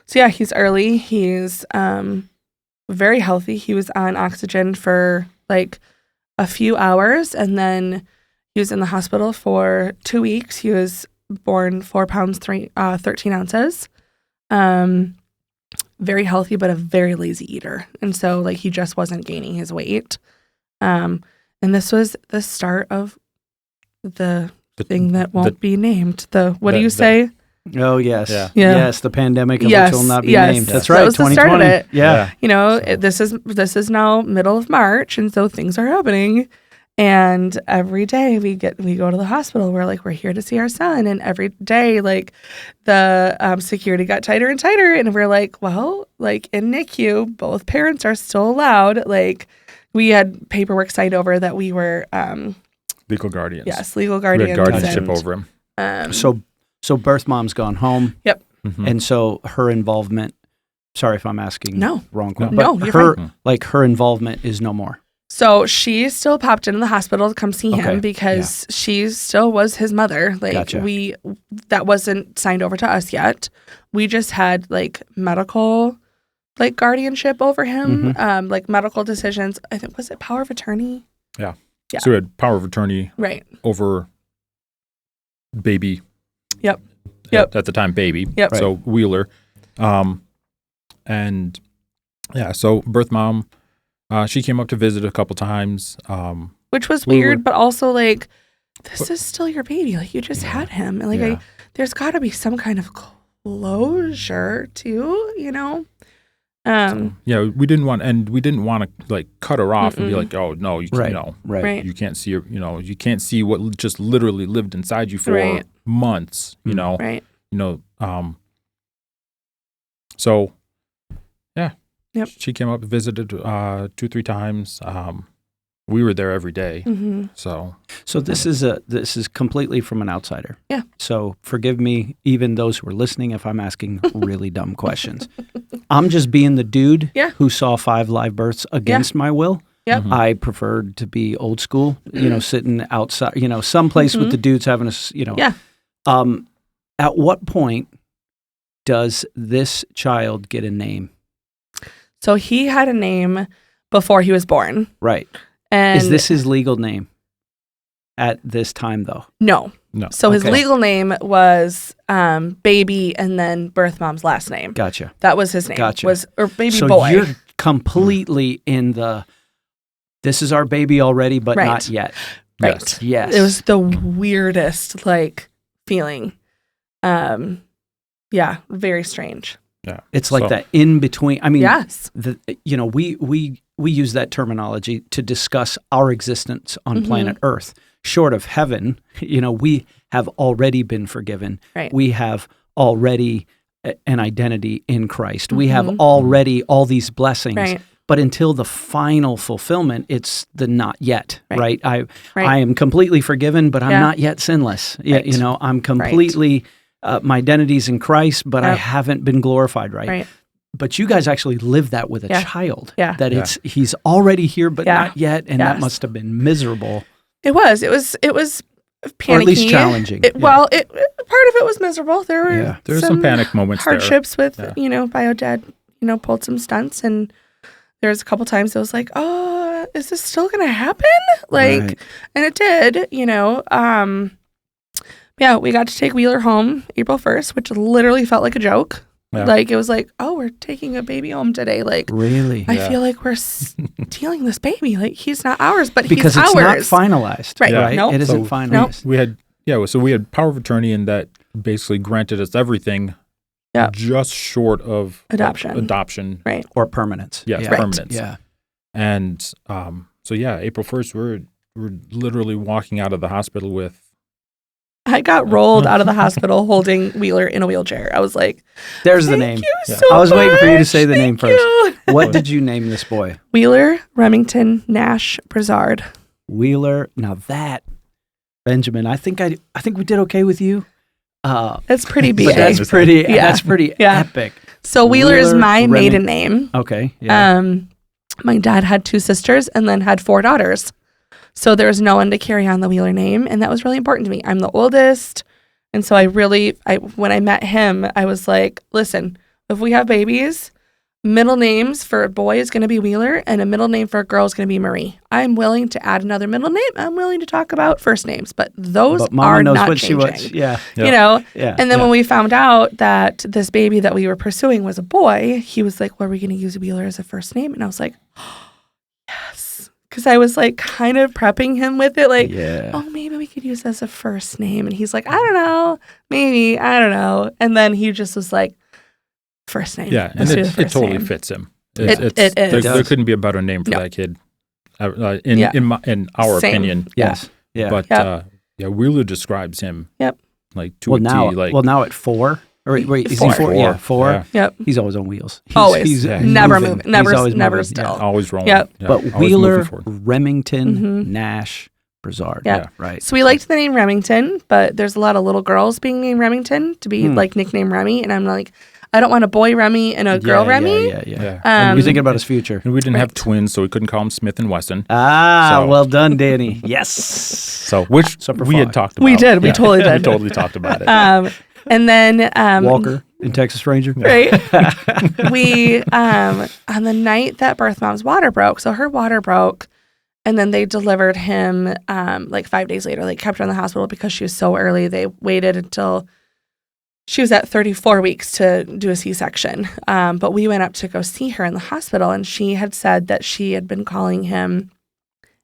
So he's early. He's very healthy. He was on oxygen for like a few hours, and then he was in the hospital for 2 weeks. He was born 4 pounds 13 ounces. Very healthy, but a very lazy eater, and so like he just wasn't gaining his weight. And this was the start of the thing that won't be named. What do you say? Oh, yes. Yeah. Yes, the pandemic of which will not be named. That's right, that was 2020. The start of it. Yeah. This is now middle of March, and so things are happening. And every day we go to the hospital. We're like, we're here to see our son. And every day, like the security got tighter and tighter. And we're like, well, like in NICU, both parents are still allowed. Like we had paperwork signed over that we were legal guardians. Yes, legal guardians. We had guardianship over him. So birth mom's gone home. Yep. And so her involvement Sorry if I'm asking No. wrong question. No, but you're her involvement is no more. So she still popped into the hospital to come see Okay, him because she still was his mother. Like Gotcha. that wasn't signed over to us yet. We just had like medical like guardianship over him, like medical decisions. I think, was it power of attorney? Yeah. Yeah. So we had power of attorney Right. over baby. Yep. At the time, baby. Yep. So Wheeler. And yeah, so birth mom, she came up to visit a couple times. Which was weird, but also like, this is still your baby. Like, you just had him. And like, there's got to be some kind of closure too, you know? We didn't want to like cut her off and be like, oh no, you Right. Right. you can't see her, you can't see what just literally lived inside you for Right. months, Right. So yeah. Yep. She came up and visited 2-3 times. We were there every day. Mm-hmm. So this is completely from an outsider. Yeah. So forgive me, even those who are listening, if I'm asking really dumb questions. I'm just being the dude who saw 5 live births against my will. Yep. I preferred to be old school, sitting outside, someplace with the dudes having At what point does this child get a name? So he had a name before he was born. Right. And is this his legal name at this time, though? No. So his Okay. legal name was Baby, and then birth mom's last name. Gotcha. That was his name. Gotcha. Or Baby so Boy. you're completely in the, this is our baby already, but Right. not yet. Right. Yes. It was the weirdest feeling. Very strange. yeah, It's like that in between. I mean, Yes. we use that terminology to discuss our existence on planet Earth. Short of heaven, we have already been forgiven. Right. We have already an identity in Christ. We have already all these blessings. Right. But until the final fulfillment, it's the not yet, right? I Right. am completely forgiven, but I'm not yet sinless. Right. I'm completely, my identity's in Christ, but I haven't been glorified, right? Right. But you guys actually live that with a child. Yeah. That he's already here, but not yet, and that Yes. must have been miserable. It was panicky. Or at least challenging. Well, part of it was miserable. There were there's some panic moments hardships there. with, bio dad, pulled some stunts, and there was a couple times it was like, oh, is this still going to happen? Right. And it did, we got to take Wheeler home April 1st, which literally felt like a joke. Yeah. Like, it was like, oh, we're taking a baby home today. Like, Really? I feel like we're stealing this baby. Like, he's not ours, but Because he's it's ours. not finalized. Right. Right? Nope. It isn't So finalized. We had we had power of attorney, and that basically granted us everything. Yeah. Just short of Adoption. Adoption. Right. Or permanence. Yes, Yeah. permanence. Yeah. And April 1st, we're literally walking out of the hospital with. I got rolled out of the hospital holding Wheeler in a wheelchair. I was like, There's the thank name. you so I was waiting for you to say the much. name Thank first. you. What did you name this boy? Wheeler, Remington, Nash, Brizzard. Wheeler. Now that, Benjamin, I think we did okay with you. That's pretty BA. But that's pretty. Yeah. That's pretty Yeah. epic. So Wheeler is my Remington. maiden name. Okay. Yeah. My dad had 2 sisters and then had 4 daughters. So there was no one to carry on the Wheeler name, and that was really important to me. I'm the oldest, and so when I met him, I was like, listen, if we have babies, middle names for a boy is going to be Wheeler, and a middle name for a girl is going to be Marie. I'm willing to add another middle name. I'm willing to talk about first names, but those But Mama are knows not what changing. she wants. Yeah. Yeah. Yeah. And then when we found out that this baby that we were pursuing was a boy, he was like, well, are we going to use Wheeler as a first name? And I was like, oh, yes. Because I was like kind of prepping him with it, like, oh, maybe we could use it as a first name. And he's like, I don't know, maybe, I don't know. And then he just was like, first name. Yeah, and Let's do the it first totally name. fits him. It There couldn't be a better name for that kid, in our Same. opinion. Yes. Yeah. But Wheeler describes him. Yep. Like to a T. Now at 4. Or wait, is he 4. 4? Yeah, 4. Yeah. Yep. He's always on wheels. Always. Never moving. moving. Never, He's always never moving. still. Yeah. Always rolling. Yep. Yeah, But always Wheeler, moving forward. Remington, Nash, Bizard. Yeah. Yeah, right. So we liked the name Remington, but there's a lot of little girls being named Remington to be like nickname Remy. And I'm like, I don't want a boy Remy and a girl Remy. Yeah. You're thinking about his future. And we didn't have twins, so we couldn't call him Smith and Wesson. Well done, Danny. Yes. So, which we had talked about. We did. We totally did. We totally talked about it. And then Walker in Texas Ranger. Right. We on the night that birth mom's water broke, so her water broke, and then they delivered him like 5 days later. They kept her in the hospital because she was so early. They waited until she was at 34 weeks to do a C-section. But we went up to go see her in the hospital, and she had said that she had been calling him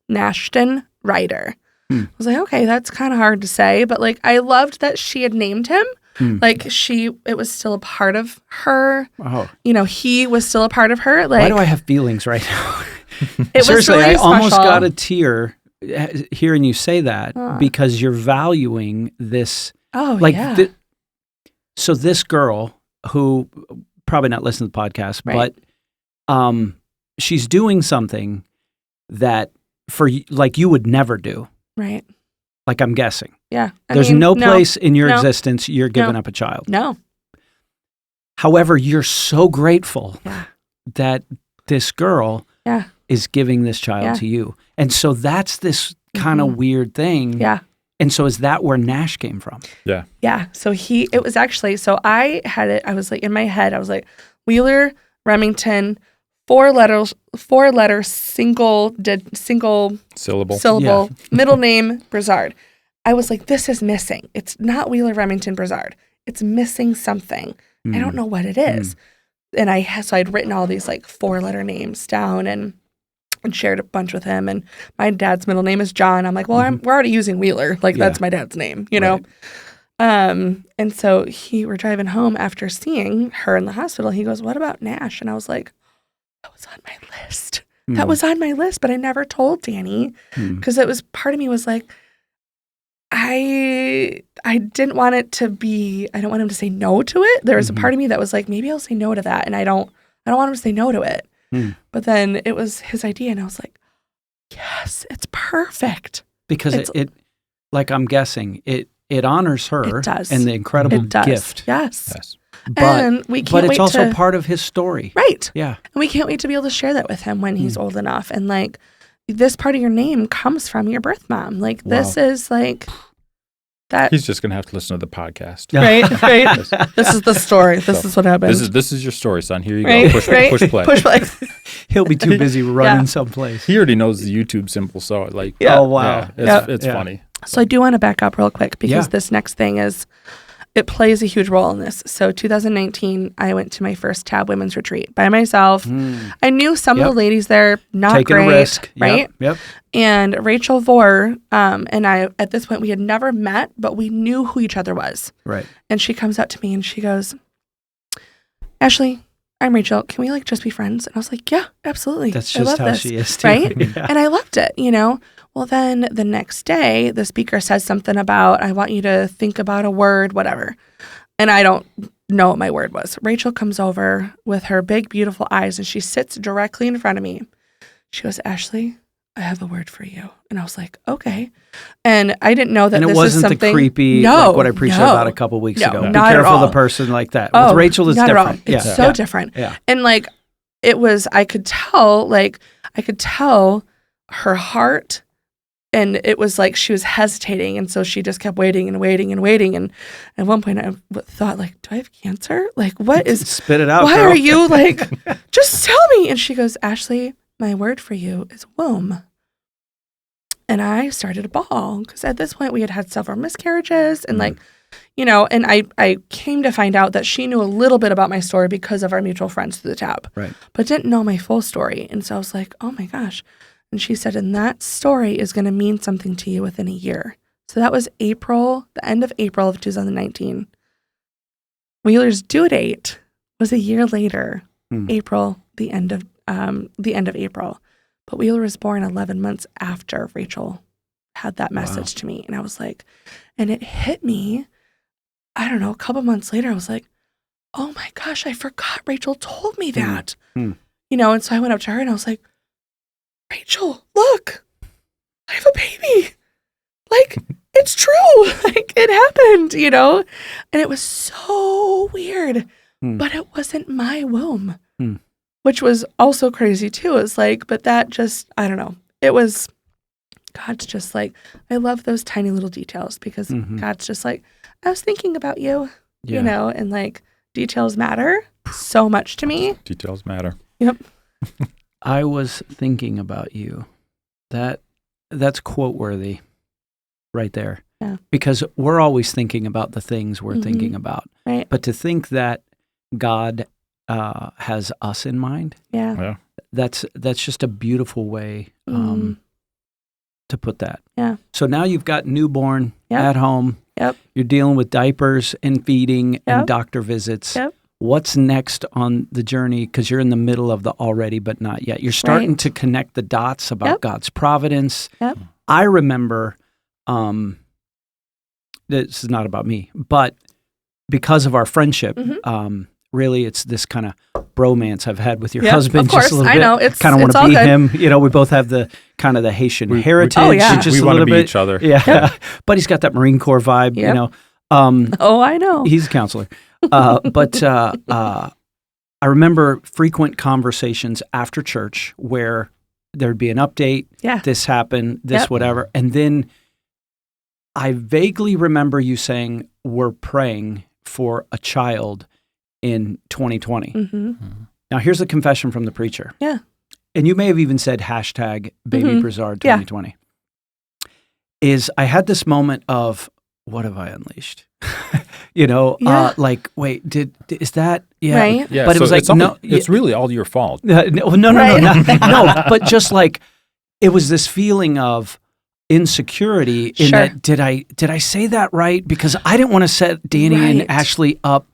Nashton Ryder. I was like, okay, that's kind of hard to say, but like I loved that she had named him. Like it was still a part of her. Oh. You know, he was still a part of her. Like, why do I have feelings right now? It Seriously, was really I almost special. got a tear hearing you say that because you're valuing this. Oh, like, yeah. So this girl who probably not listening to the podcast, Right. but she's doing something that like you would never do. Right. Like I'm guessing. Yeah. There's no place in your existence you're giving No. up a child. No. However, you're so grateful Yeah. that this girl is giving this child to you. And so that's this kind of weird thing. Yeah. And so is that where Nash came from? Yeah. Yeah. So it was actually, so I had it, I was like, in my head, I was like, Wheeler, Remington, four letters, single syllable, middle name, Bizard. I was like, this is missing. It's not Wheeler, Remington, Bizard. It's missing something. I don't know what it is. And so I'd written all these like 4-letter names down and shared a bunch with him. And my dad's middle name is John. I'm like, well, we're already using Wheeler. Like that's my dad's name, you know? And so we're driving home after seeing her in the hospital. He goes, what about Nash? And I was like, that was on my list. That was on my list, but I never told Danny because it was part of me was like, I didn't want it to be, I don't want him to say no to it. There was a part of me that was like, maybe I'll say no to that. And I don't want him to say no to it. But then it was his idea. And I was like, yes, it's perfect. Because it like I'm guessing, it honors her It does. and the incredible It does. gift. Yes. But, And we can't it's wait also to- part of his story. Right. Yeah. And we can't wait to be able to share that with him when he's old enough. And like, this part of your name comes from your birth mom. Like, this is like that. He's just going to have to listen to the podcast. Right. This is the story. This is what happened. This is your story, son. Here you Right, go. Push play. Push play. He'll be too busy running someplace. He already knows the YouTube symbol, so like, Oh, wow. it's funny. So I do want to back up real quick because this next thing it plays a huge role in this. So 2019, I went to my first Tab Women's Retreat by myself. I knew some of the ladies there, not Taking great, a risk. right? Yep. And Rachel Vore and I, at this point, we had never met, but we knew who each other was. Right. And she comes up to me and she goes, Ashley, I'm Rachel. Can we like just be friends? And I was like, yeah, absolutely. That's I just love how this. she is too. Right? Yeah. And I loved it, you know? Well, then the next day, the speaker says something about, I want you to think about a word, whatever. And I don't know what my word was. Rachel comes over with her big, beautiful eyes, and she sits directly in front of me. She goes, Ashley, I have a word for you. And I was like, okay. And I didn't know that And it this is wasn't something. the creepy, no, like what I preached no. about a couple weeks No, ago. not Be at careful all. the person like that. Oh, With Rachel, it's not different. At all. It's Yeah. so different. Yeah. And like, I could tell her heart. And it was like she was hesitating. And so she just kept waiting and waiting and waiting. And at one point I thought, like, do I have cancer? Like, what is, Spit it out, why girl. are you like, just tell me. And she goes, Ashley, my word for you is womb. And I started to bawl because at this point we had several miscarriages and like, you know, and I came to find out that she knew a little bit about my story because of our mutual friends through the Tab, Right. but didn't know my full story. And so I was like, oh my gosh. And she said, and that story is going to mean something to you within a year. So that was the end of April of 2019. Wheeler's due date was a year later, April, the end of April. But Wheeler was born 11 months after Rachel had that message to me. And I was like, and it hit me, I don't know, a couple months later, I was like, oh my gosh, I forgot Rachel told me that. You know, and so I went up to her and I was like, Rachel, look, I have a baby. Like, it's true. Like, it happened, you know? And it was so weird but it wasn't my womb, Hmm. which was also crazy too. It's like, but that just, I don't know. It was, God's just like, I love those tiny little details because God's just like, I was thinking about you, Yeah. you know, and like details matter so much to me. Details matter. Yep. I was thinking about you. That's quote worthy right there. Yeah. Because we're always thinking about the things we're thinking about. Right. But to think that God has us in mind, Yeah. that's just a beautiful way to put that. Yeah. So now you've got newborn Yep. at home. Yep. You're dealing with diapers and feeding Yep. and doctor visits. Yep. What's next on the journey? Because you're in the middle of the already but not yet. You're starting Right. to connect the dots about Yep. God's providence. Yep. I remember, this is not about me, but because of our friendship, really it's this kind of bromance I've had with your Yep, husband. of course. Just a little I bit. know. It's- kind of want it's to all be good. him. You know, we both have the kind of the Haitian heritage. Oh, yeah. Just we a want to little be bit. each other. Yeah. But he's got that Marine Corps vibe, you Yep. know. Oh, I know. He's a counselor. But I remember frequent conversations after church where there'd be an update, Yeah. this happened, this Yep. whatever. And then I vaguely remember you saying, we're praying for a child in 2020. Mm-hmm. Now, here's a confession from the preacher. Yeah. And you may have even said hashtag baby Mhm. Bizard Yeah. 2020. Is I had this moment of, what have I unleashed? You know, Yeah. like, wait, is that, yeah. Right. Yeah, But it so was like, it's almost- no, it's really all your fault. No, no, Right. no, but just like, it was this feeling of insecurity in Sure. that, did I say that right? Because I didn't want to set Danny Right. and Ashley up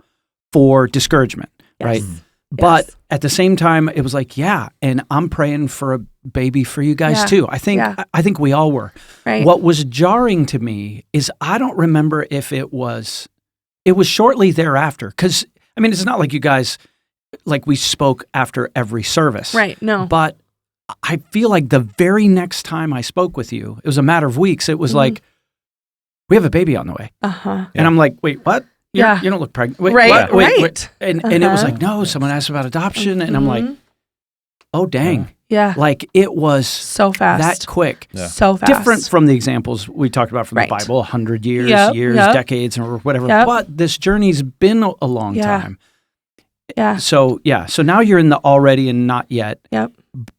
for discouragement, Yes. right? Yes. But at the same time, it was like, yeah, and I'm praying for a baby for you guys Yeah. too. I think we all were. Right. What was jarring to me is I don't remember if it was shortly thereafter. Because, I mean, it's not like you guys, like we spoke after every service. Right. No. But I feel like the very next time I spoke with you, it was a matter of weeks. It was like, we have a baby on the way. Uh-huh. And I'm like, wait, what? Yeah. You don't look pregnant. Wait, Right, what? Wait. right. And it was Uh-huh. like, no, someone asked about adoption. And I'm like, oh, dang. Yeah. Like it was So fast. that quick. Yeah. So fast. Different from the examples we talked about from Right. the Bible, 100 years, Yep, years, yep. decades, or whatever. Yep. But this journey's been a long Yeah. time. Yeah. So now you're in the already and not yet, Yep.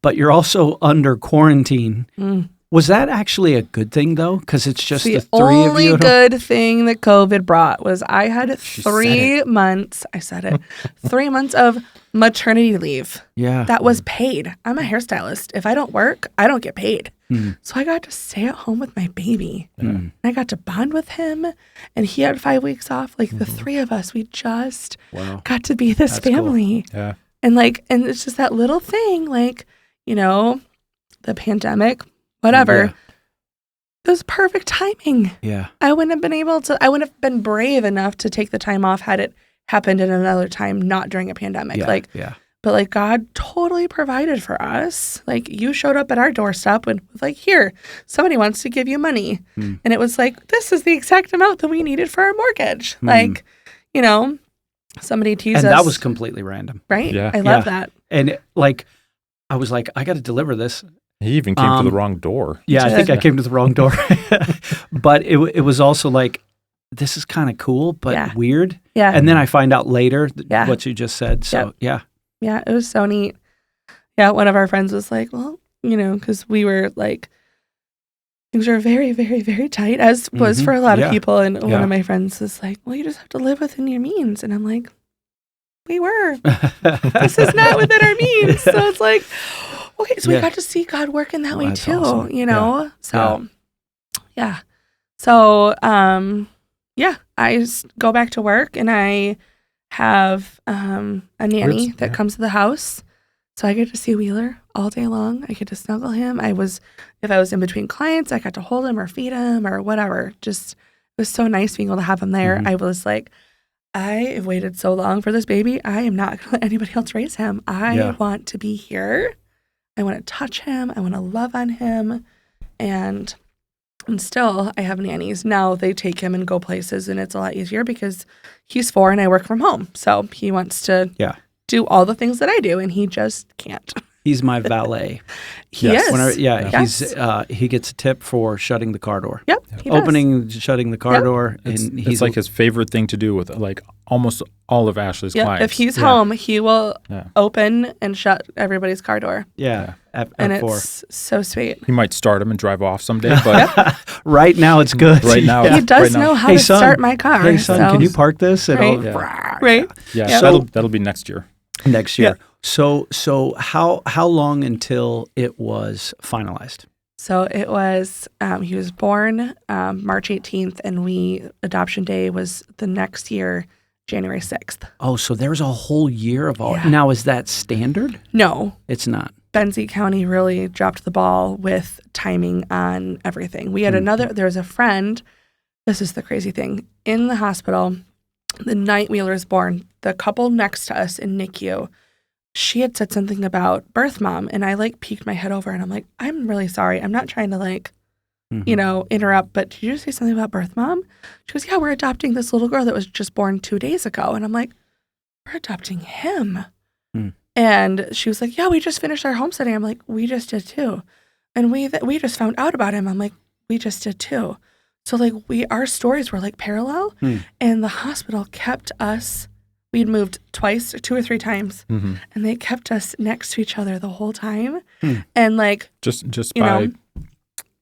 but you're also under quarantine. Mm. Was that actually a good thing though? Because it's just The the three of only you. good thing that COVID brought was I had She 3 months. I said it. 3 months of maternity leave. Yeah. That was paid. I'm a hairstylist. If I don't work, I don't get paid. Mm. So I got to stay at home with my baby. Mm. And I got to bond with him. And he had 5 weeks off. Like the three of us, we just Wow. got to be this That's cool. family. Yeah. And and it's just that little thing, like, you know, the pandemic, whatever. Yeah. It was perfect timing. Yeah. I wouldn't have been brave enough to take the time off had it happened at another time, not during a pandemic. Yeah. Like, yeah. but like God totally provided for us. Like you showed up at our doorstep and was like, here, somebody wants to give you money. Mm. And it was like, this is the exact amount that we needed for our mortgage. Mm. Like, you know, somebody teased us. And that was completely random. right. Yeah. I love Yeah. that. And I was like, I got to deliver this. He even came to the wrong door. Yeah, I did. think I came to the wrong door. But it was also like, this is kind of cool, but Yeah. weird. Yeah. And then I find out later Yeah. what you just said. So, Yeah, it was so neat. Yeah, one of our friends was like, well, you know, because we were like, things were very, very, very tight, as was Mhm. for a lot Yeah. of people. And one Yeah. of my friends was like, well, you just have to live within your means. And I'm like, we were. This is not within our means. So it's like, okay, so Yeah. we got to see God work in that Oh, way that's too, awesome. you know? So, yeah. So, I go back to work and I have a nanny that comes to the house. So I get to see Wheeler all day long. I get to snuggle him. If I was in between clients, I got to hold him or feed him or whatever. Just, it was so nice being able to have him there. Mhm. I was like, I have waited so long for this baby. I am not going to let anybody else raise him. I want to be here. I want to touch him. I want to love on him. And And still, I have nannies. Now they take him and go places, and it's a lot easier because he's 4 and I work from home. So he wants to do all the things that I do, and he just can't. He's my valet. He is. He gets a tip for shutting the car door. Yep. He does. Opening, shutting the car door. And it's like his favorite thing to do with like almost all of Ashley's clients. If he's home, he will open and shut everybody's car door. Yeah. At and 4. It's so sweet. He might start him and drive off someday, but right now it's good. Right now, he does know how to start my car. Hey son, can you park this? And right. Yeah. So that'll be next year. Next year. Yeah. So how long until it was finalized? So it was, he was born March 18th, and adoption day was the next year, January 6th. Oh, so there's a whole year of all. Yeah. Now, is that standard? No. It's not. Benzie County really dropped the ball with timing on everything. We had there was a friend, this is the crazy thing, in the hospital, the night Wheeler was born, the couple next to us in NICU, she had said something about birth mom, and I peeked my head over, and I'm like, I'm really sorry. I'm not trying to interrupt, but did you say something about birth mom? She goes, yeah, we're adopting this little girl that was just born 2 days ago. And I'm like, we're adopting him. And she was like, yeah, we just finished our homesteading. I'm like, we just did too. And we just found out about him. I'm like, we just did too. So our stories were parallel, and the hospital kept us. We'd moved twice, 2 or 3 times, and they kept us next to each other the whole time. And just by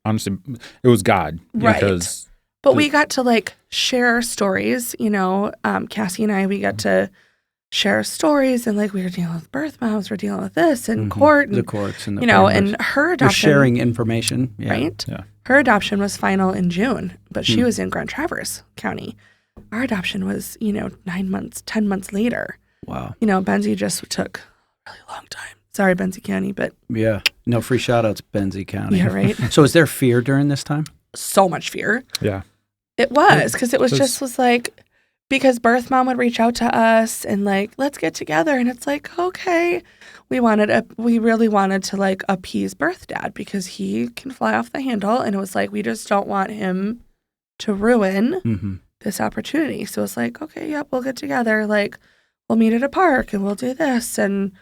honestly, it was God, right? Because we got to share our stories. Cassie and I, we got to share stories, and we were dealing with birth moms, we're dealing with this and court, and the courts, and and her adoption. We're sharing information, right? Yeah. Her adoption was final in June, but she was in Grand Traverse County. Our adoption was, 9 months, 10 months later. Wow. Benzie just took a really long time. Sorry, Benzie County, but... Yeah. No free shout-outs, Benzie County. Yeah, right? So is there fear during this time? So much fear. Yeah. It was, because it was because birth mom would reach out to us and let's get together. And it's okay. We really wanted to appease birth dad because he can fly off the handle. And it was we just don't want him to ruin this opportunity. So it's okay, yep, we'll get together. We'll meet at a park and we'll do this. And,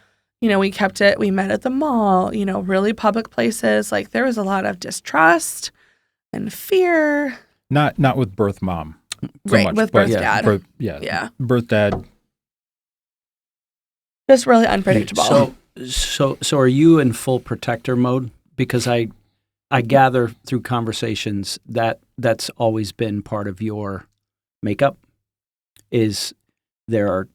we kept it. We met at the mall, really public places. There was a lot of distrust and fear. Not with birth mom. So right, much, with birth dad. Birth dad. Just really unpredictable. So are you in full protector mode? Because I gather through conversations that's always been part of your makeup. Is there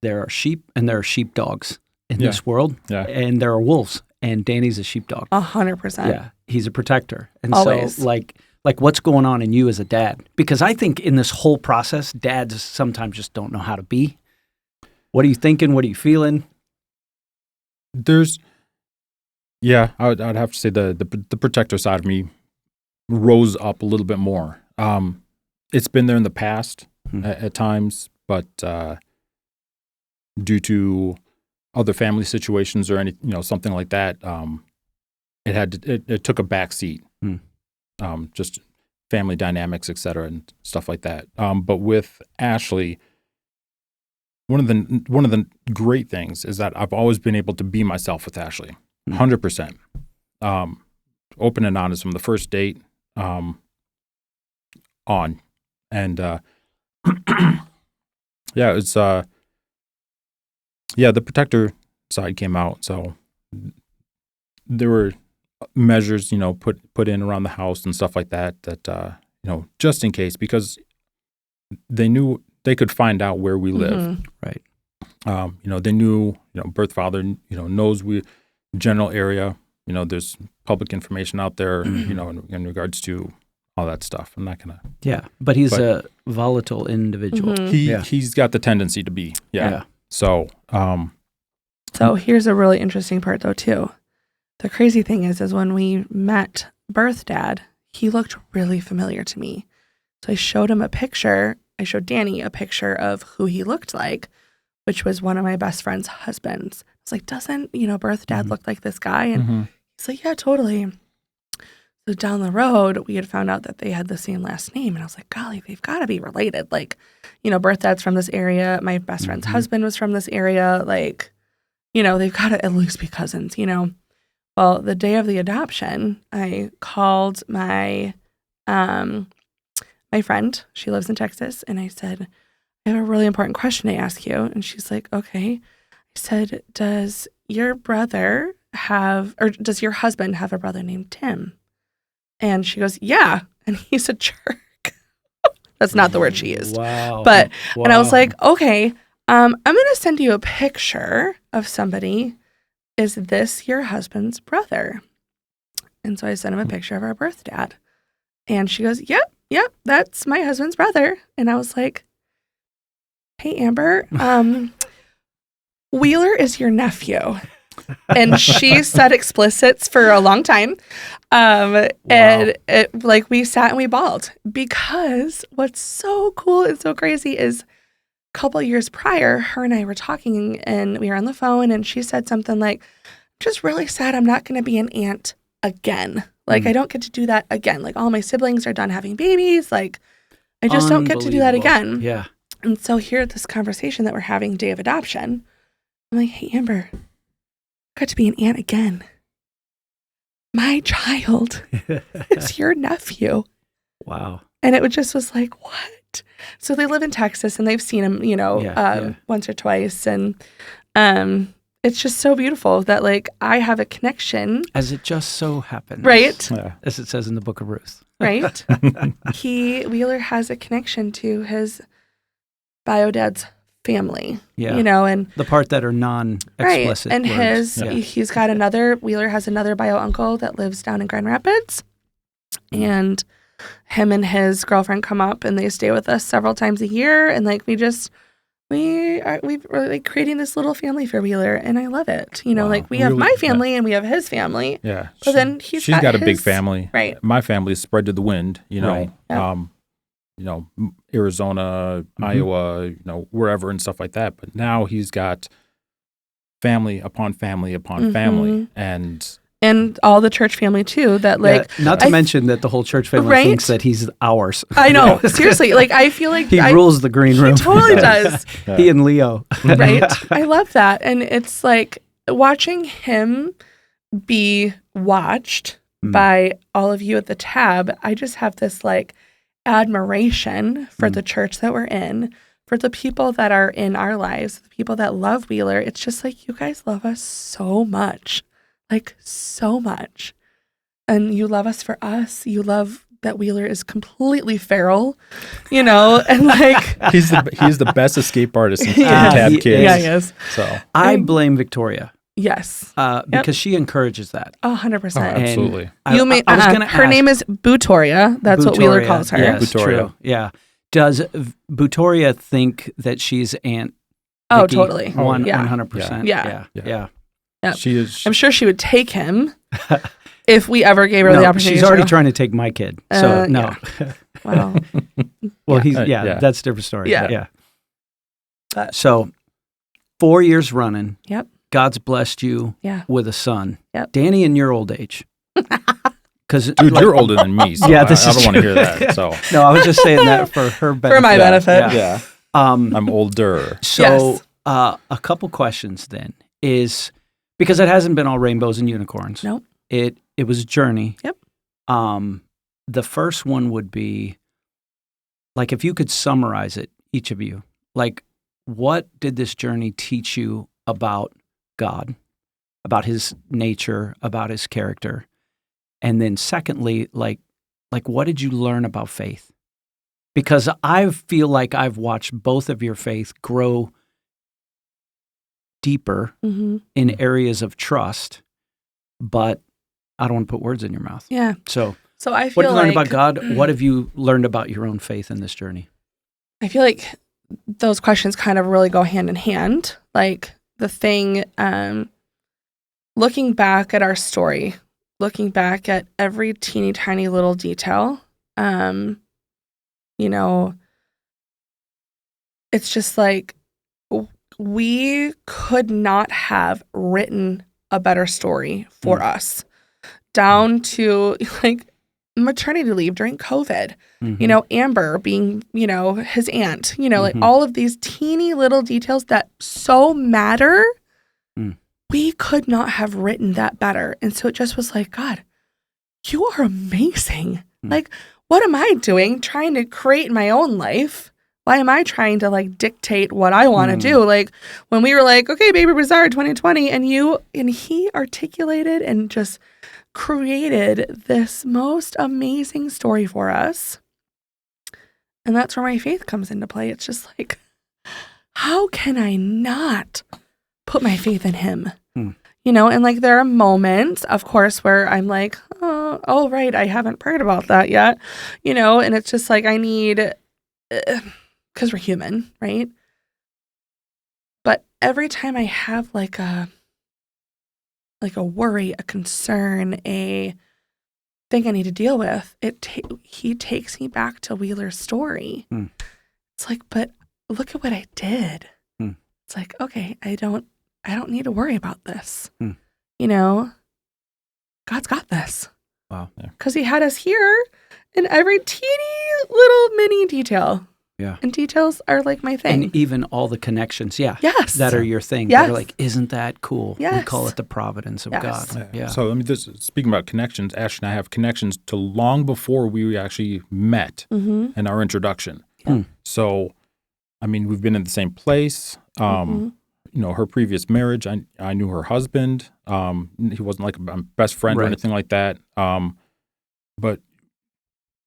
are sheep and there are sheepdogs in this world, and there are wolves, and Danny's a sheepdog. 100%. Yeah, he's a protector, and always. So what's going on in you as a dad? Because I think in this whole process, dads sometimes just don't know how to be. What are you thinking? What are you feeling? I'd have to say the protector side of me rose up a little bit more. It's been there in the past at times, but due to other family situations or any something like that, it took a back seat. Just family dynamics, et cetera, and stuff like that. But with Ashley, one of the great things is that I've always been able to be myself with Ashley, 100%. Open and honest from the first date on. And it's the protector side came out. So there were measures, put in around the house and stuff like that, just in case, because they knew they could find out where we live. Right. They knew, birth father, knows general area, there's public information out there, in regards to all that stuff. I'm not going to. Yeah. But he's a volatile individual. He's got the tendency to be. Yeah. So, so here's a really interesting part though, too. The crazy thing is when we met birth dad, he looked really familiar to me. So I showed him a picture. I showed Danny a picture of who he looked like, which was one of my best friend's husbands. I was like, doesn't, birth dad look like this guy? And he's like, yeah, totally. down the road, we had found out that they had the same last name. And I was like, golly, they've got to be related. Like, birth dad's from this area. My best friend's husband was from this area. Like, they've got to at least be cousins, Well, the day of the adoption, I called my my friend. She lives in Texas. And I said, I have a really important question to ask you. And she's like, okay. I said, does your husband have a brother named Tim? And she goes, yeah. And he's a jerk. That's not the word she used. Wow. But, and I was like, okay, I'm going to send you a picture of somebody. Is this your husband's brother? And so I sent him a picture of our birth dad. And she goes, yep, that's my husband's brother. And I was like, hey, Amber, Wheeler is your nephew. And she said explicits for a long time. And we sat and we bawled, because what's so cool and so crazy is a couple years prior, her and I were talking and we were on the phone, and she said something like, just really sad I'm not going to be an aunt again. Like, I don't get to do that again. Like, all my siblings are done having babies. Like, I just don't get to do that again. Yeah. And so here at this conversation that we're having, day of adoption, I'm like, hey, Amber, I got to be an aunt again. My child is your nephew. Wow. And it was like, what? So they live in Texas, and they've seen him, once or twice. And it's just so beautiful that, like, I have a connection. As it just so happens. Right. Yeah. As it says in the book of Ruth. Right. Wheeler has a connection to his bio dad's family. Yeah. And the part that are non-explicit. Right. And words. he's got Wheeler has another bio uncle that lives down in Grand Rapids. And him and his girlfriend come up and they stay with us several times a year. And like, we're like creating this little family for Wheeler, and I love it. Like, we have my family and we have his family. Yeah. But then she's got a big family. Right. My family is spread to the wind, Right. Arizona, Iowa, wherever and stuff like that. But now he's got family upon family upon family, and all the church family too. That not to mention that the whole church family thinks that he's ours. I know, seriously. Like, I feel like he rules the green room. He totally does. He and Leo, right? I love that, and it's like watching him be watched by all of you at the Tab. I just have this like admiration for the church that we're in, for the people that are in our lives, the people that love Wheeler. It's just like, you guys love us so much. Like, so much. And you love us for us. You love that Wheeler is completely feral, and like... he's the best escape artist in Tab Kids. Yeah, he is. So I blame Victoria. Yes. Because she encourages that. 100%. Oh, absolutely. I was going to her name is Butoria. That's what Wheeler calls her. Yeah, Butoria. True. Yeah. Does Butoria think that she's Aunt Oh, Vicky? totally. 100%. Yeah. Yeah. She is. I'm sure she would take him if we ever gave her the opportunity. She's already trying to take my kid. So no. Yeah. Wow. Well, that's a different story. Yeah. So 4 years running. Yep. God's blessed you with a son. Yep. Danny, in your old age. Dude, you're older than me, so yeah, I don't want to hear that. So no, I was just saying that for her benefit. For my benefit. Yeah. I'm older. So a couple questions then is, because it hasn't been all rainbows and unicorns. Nope. It was a journey. Yep. The first one would be, like, if you could summarize it, each of you, like, what did this journey teach you about God, about his nature, about his character? And then secondly, like what did you learn about faith? Because I feel like I've watched both of your faith grow deeper in areas of trust, but I don't want to put words in your mouth. Yeah. So I feel what have you learned about God? What have you learned about your own faith in this journey? I feel like those questions kind of really go hand in hand. Like, the thing, looking back at our story, looking back at every teeny tiny little detail, it's just like, we could not have written a better story for us, down to like maternity leave during COVID, Mhm. you know, Amber being, you know, his aunt, you know, like Mhm. all of these teeny little details that so matter. Mm. We could not have written that better. And so it just was like, God, you are amazing. Mm. Like, what am I doing trying to create my own life? Why am I trying to like dictate what I want to do? Like when we were like, okay, baby Bizard 2020, and he articulated and just created this most amazing story for us. And that's where my faith comes into play. It's just like, how can I not put my faith in him? Hmm. You know, and like there are moments, of course, where I'm like, oh, right, I haven't prayed about that yet, you know, and it's just like I need, because we're human, right? But every time I have like a worry, a concern, a thing I need to deal with, he takes me back to Wheeler's story. Hmm. It's like, but look at what I did. Hmm. It's like, okay, I don't need to worry about this. Hmm. You know, God's got this. Wow. Because he had us here in every teeny little mini detail. Yeah. And details are like my thing. And even all the connections, Yes. that are your thing. Yes. That are like, isn't that cool? We Yes. call it the providence of Yes. God. Yeah. So, I mean, speaking about connections, Ash and I have connections to long before we actually met Mm-hmm. in our introduction. Hmm. So, I mean, we've been in the same place. Mm-hmm. You know, her previous marriage, I knew her husband. He wasn't like a best friend or Right. anything like that. But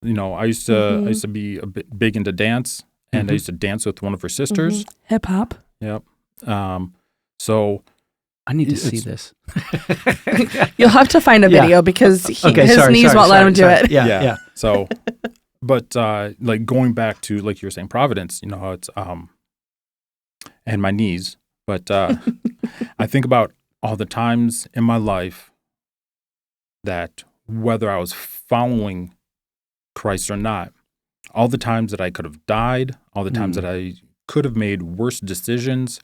you know, I used to be a bit big into dance, and I used to dance with one of her sisters. Hip hop. Yep. So I need to It's- see this. You'll have to find a Yeah. video because his sorry, knees won't let him do sorry. it. Yeah. So, but like going back to like you were saying, Providence. You know how it's and my knees. But I think about all the times in my life that whether I was following Christ or not, all the times that I could have died, all the times that I could have made worse decisions,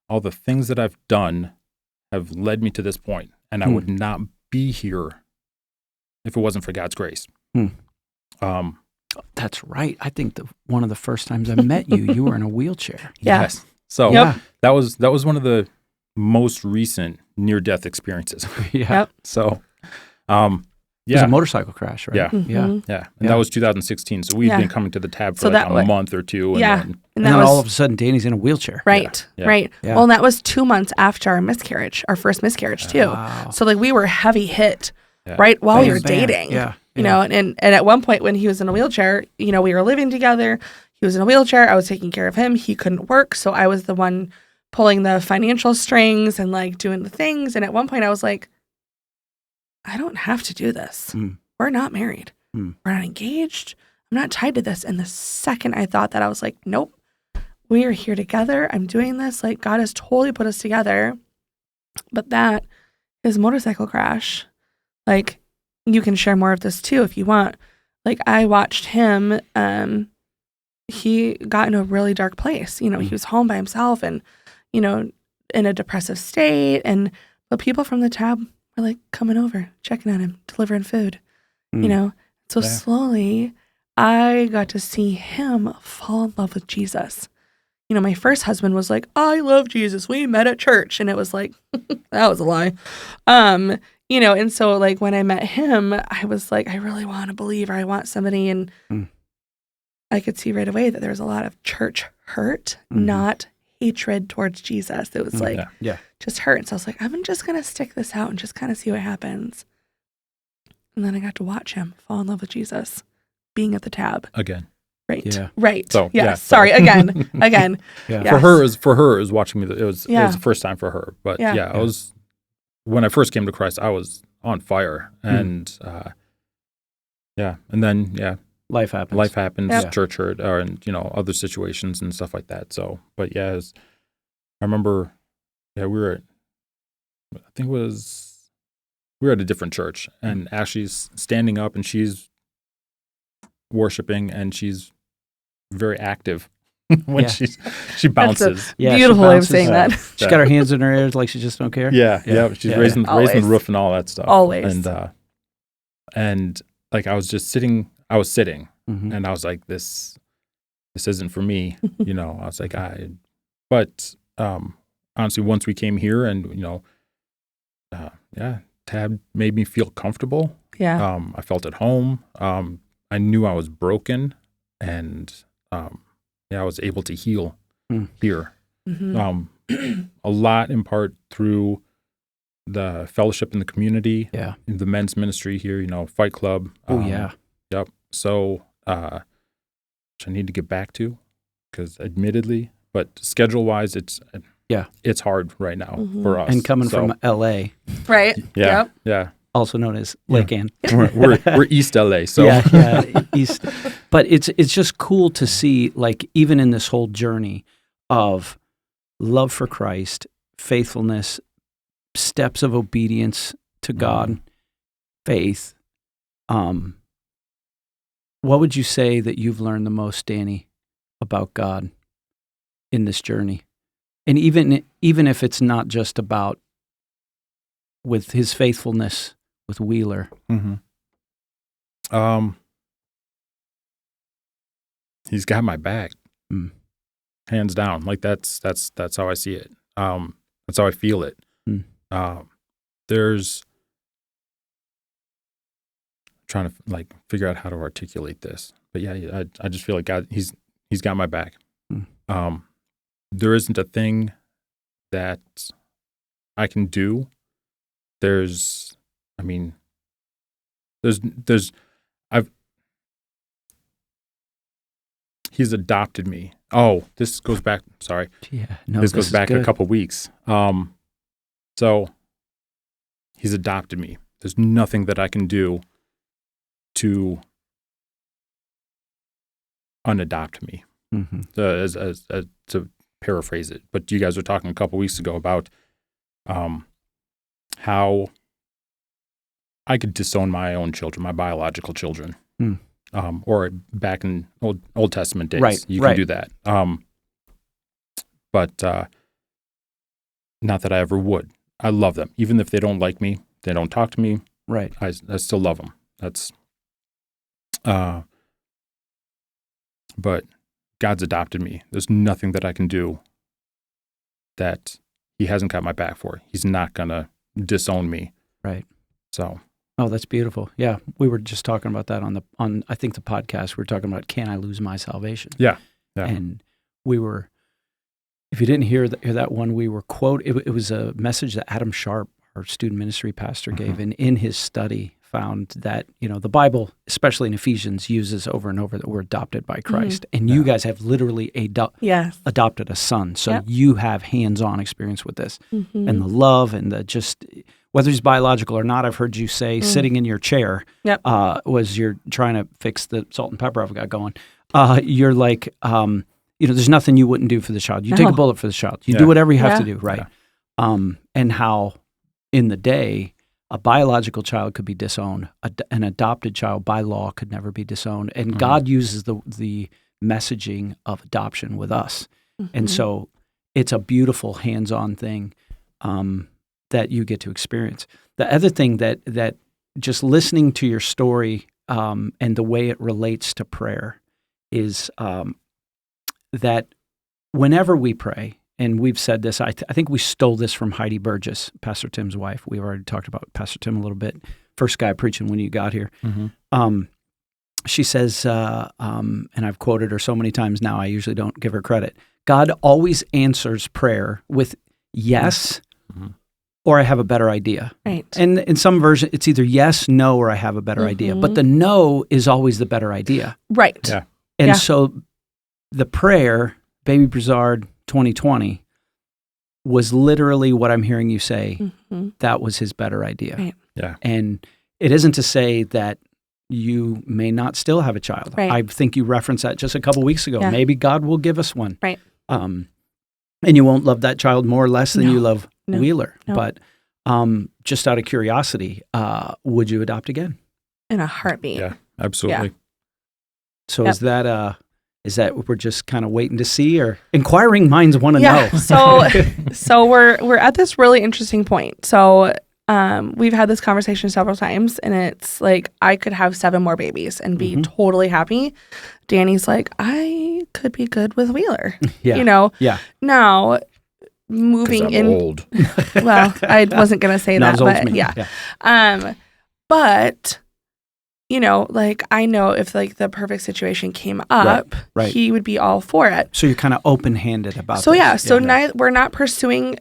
all the things that I've done have led me to this point, and I would not be here if it wasn't for God's grace. That's right. I think one of the first times I met you, you were in a wheelchair. Yeah. Yes. So Yep. that was one of the most recent near-death experiences. Yeah. Yep. So, It was a motorcycle crash, right? Yeah. Yeah. Mhm. yeah, and Yeah. that was 2016. So we'd Yeah. been coming to the tab for So like that a way- month or two. And Yeah. then, And And that then was all of a sudden, Danny's in a wheelchair. right. Yeah. Right. Yeah. Well, and that was 2 months after our miscarriage, our first miscarriage too. Wow. So like we were heavy hit Yeah. right while we Bam, were bam. dating. Yeah. You know, and at one point when he was in a wheelchair, you know, we were living together. He was in a wheelchair. I was taking care of him. He couldn't work. So I was the one pulling the financial strings and like doing the things. And at one point I was like, I don't have to do this. Mm. We're not married. Mm. We're not engaged. I'm not tied to this. And the second I thought that, I was like, nope, we are here together. I'm doing this. Like God has totally put us together. But that is a motorcycle crash. Like you can share more of this too if you want. Like I watched him, he got in a really dark place. You know, he was home by himself and, you know, in a depressive state. But people from the tab were like coming over, checking on him, delivering food, you know. So Yeah. slowly I got to see him fall in love with Jesus. You know, my first husband was like, I love Jesus. We met at church. And it was like, that was a lie. You know, and so like when I met him, I was like, I really want a believer. I want somebody. And I could see right away that there was a lot of church hurt, not hatred towards Jesus. It was like just hurt. And so I was like, I'm just going to stick this out and just kind of see what happens. And then I got to watch him fall in love with Jesus, being at the tab. again. Right. Yeah. Right. So, yes. yeah. Sorry. Again. Again. Yeah. Yes. For her, it was watching me. It was Yeah. the first time for her. But Yeah. I was when I first came to Christ, I was on fire, and and then Life happens. life happens, Yep. church hurt, or and you know other situations and stuff like that. So, but I remember, we were we were at a different church, and Ashley's standing up, and she's worshiping, and she's very active when she bounces. Yeah, she Beautiful way of bounces. saying that. She's got her hands in her ears like she just don't care. Yeah, she's raising the Always. roof and all that stuff. Always. And like I was sitting, Mm-hmm. and I was like, this isn't for me. I was like, but honestly, once we came here and, Tab made me feel comfortable. Yeah. I felt at home. I knew I was broken, and I was able to heal here. Mm-hmm. A lot in part through the fellowship in the community, in the men's ministry here, Fight Club. Yep. So, which I need to get back to, because admittedly, but schedule-wise, it's hard right now for us. And coming from L.A., right? Yeah, Yep. yeah. also known as Lake Ann. We're East LA, so East. But it's just cool to see, like, even in this whole journey of love for Christ, faithfulness, steps of obedience to God, faith. What would you say that you've learned the most, Danny, about God in this journey? And even if it's not just about with his faithfulness with Wheeler. He's got my back, hands down. Like that's how I see it. That's how I feel it. There's trying to like figure out how to articulate this, but yeah, I just feel like God, he's got my back. There isn't a thing that I can do. He's adopted me. Oh, this goes back. Sorry. Yeah. No, this goes back good. a couple weeks. So he's adopted me. There's nothing that I can do to unadopt me. As to paraphrase it, but you guys were talking a couple weeks ago about how I could disown my own children, my biological children, or back in Old Testament days, you can do that. But not that I ever would. I love them, even if they don't like me, they don't talk to me. Right. I still love them. That's. But God's adopted me. There's nothing that I can do that he hasn't got my back for. He's not going to disown me. Right. So. Oh, that's beautiful. Yeah. We were just talking about that on I think the podcast. We were talking about, can I lose my salvation? Yeah. And we were, if you didn't hear that one, we were it was a message that Adam Sharp, our student ministry pastor, gave. And in his study found that, the Bible, especially in Ephesians, uses over and over that we're adopted by Christ. And you guys have literally adopted a son. So you have hands-on experience with this. And the love and the just, whether he's biological or not, I've heard you say sitting in your chair was you're trying to fix the salt and pepper I've got going. You're like, there's nothing you wouldn't do for the child. You take a bullet for the child. You do whatever you have to do, right? Yeah. And how in the day, a biological child could be disowned. An adopted child by law could never be disowned. And God uses the messaging of adoption with us. And so it's a beautiful hands-on thing that you get to experience. The other thing that just listening to your story and the way it relates to prayer is that whenever we pray, and we've said this, I think we stole this from Heidi Burgess, Pastor Tim's wife. We've already talked about Pastor Tim a little bit. First guy preaching when you got here. She says, and I've quoted her so many times now, I usually don't give her credit. God always answers prayer with yes, or I have a better idea. Right. And in some version, it's either yes, no, or I have a better idea. But the no is always the better idea. Right. Yeah. And so the prayer, Baby Bizard 2020, was literally what I'm hearing you say. That was his better idea. Right. Yeah. And it isn't to say that you may not still have a child. Right. I think you referenced that just a couple weeks ago. Yeah. Maybe God will give us one. Right. And you won't love that child more or less than you love Wheeler. No. But just out of curiosity, would you adopt again? In a heartbeat. Yeah, absolutely. Yeah. So is that we're just kind of waiting to see, or inquiring minds want to know? So we're at this really interesting point. So we've had this conversation several times, and it's like I could have 7 more babies and be totally happy. Danny's like, I could be good with Wheeler. Yeah. You know? Yeah. Now, moving in. Old. Well, I wasn't going to say Not that, as old as but me. yeah. But, you know, like I know if like the perfect situation came up, right. he would be all for it. So you're kind of open-handed about So this. yeah, so we're not pursuing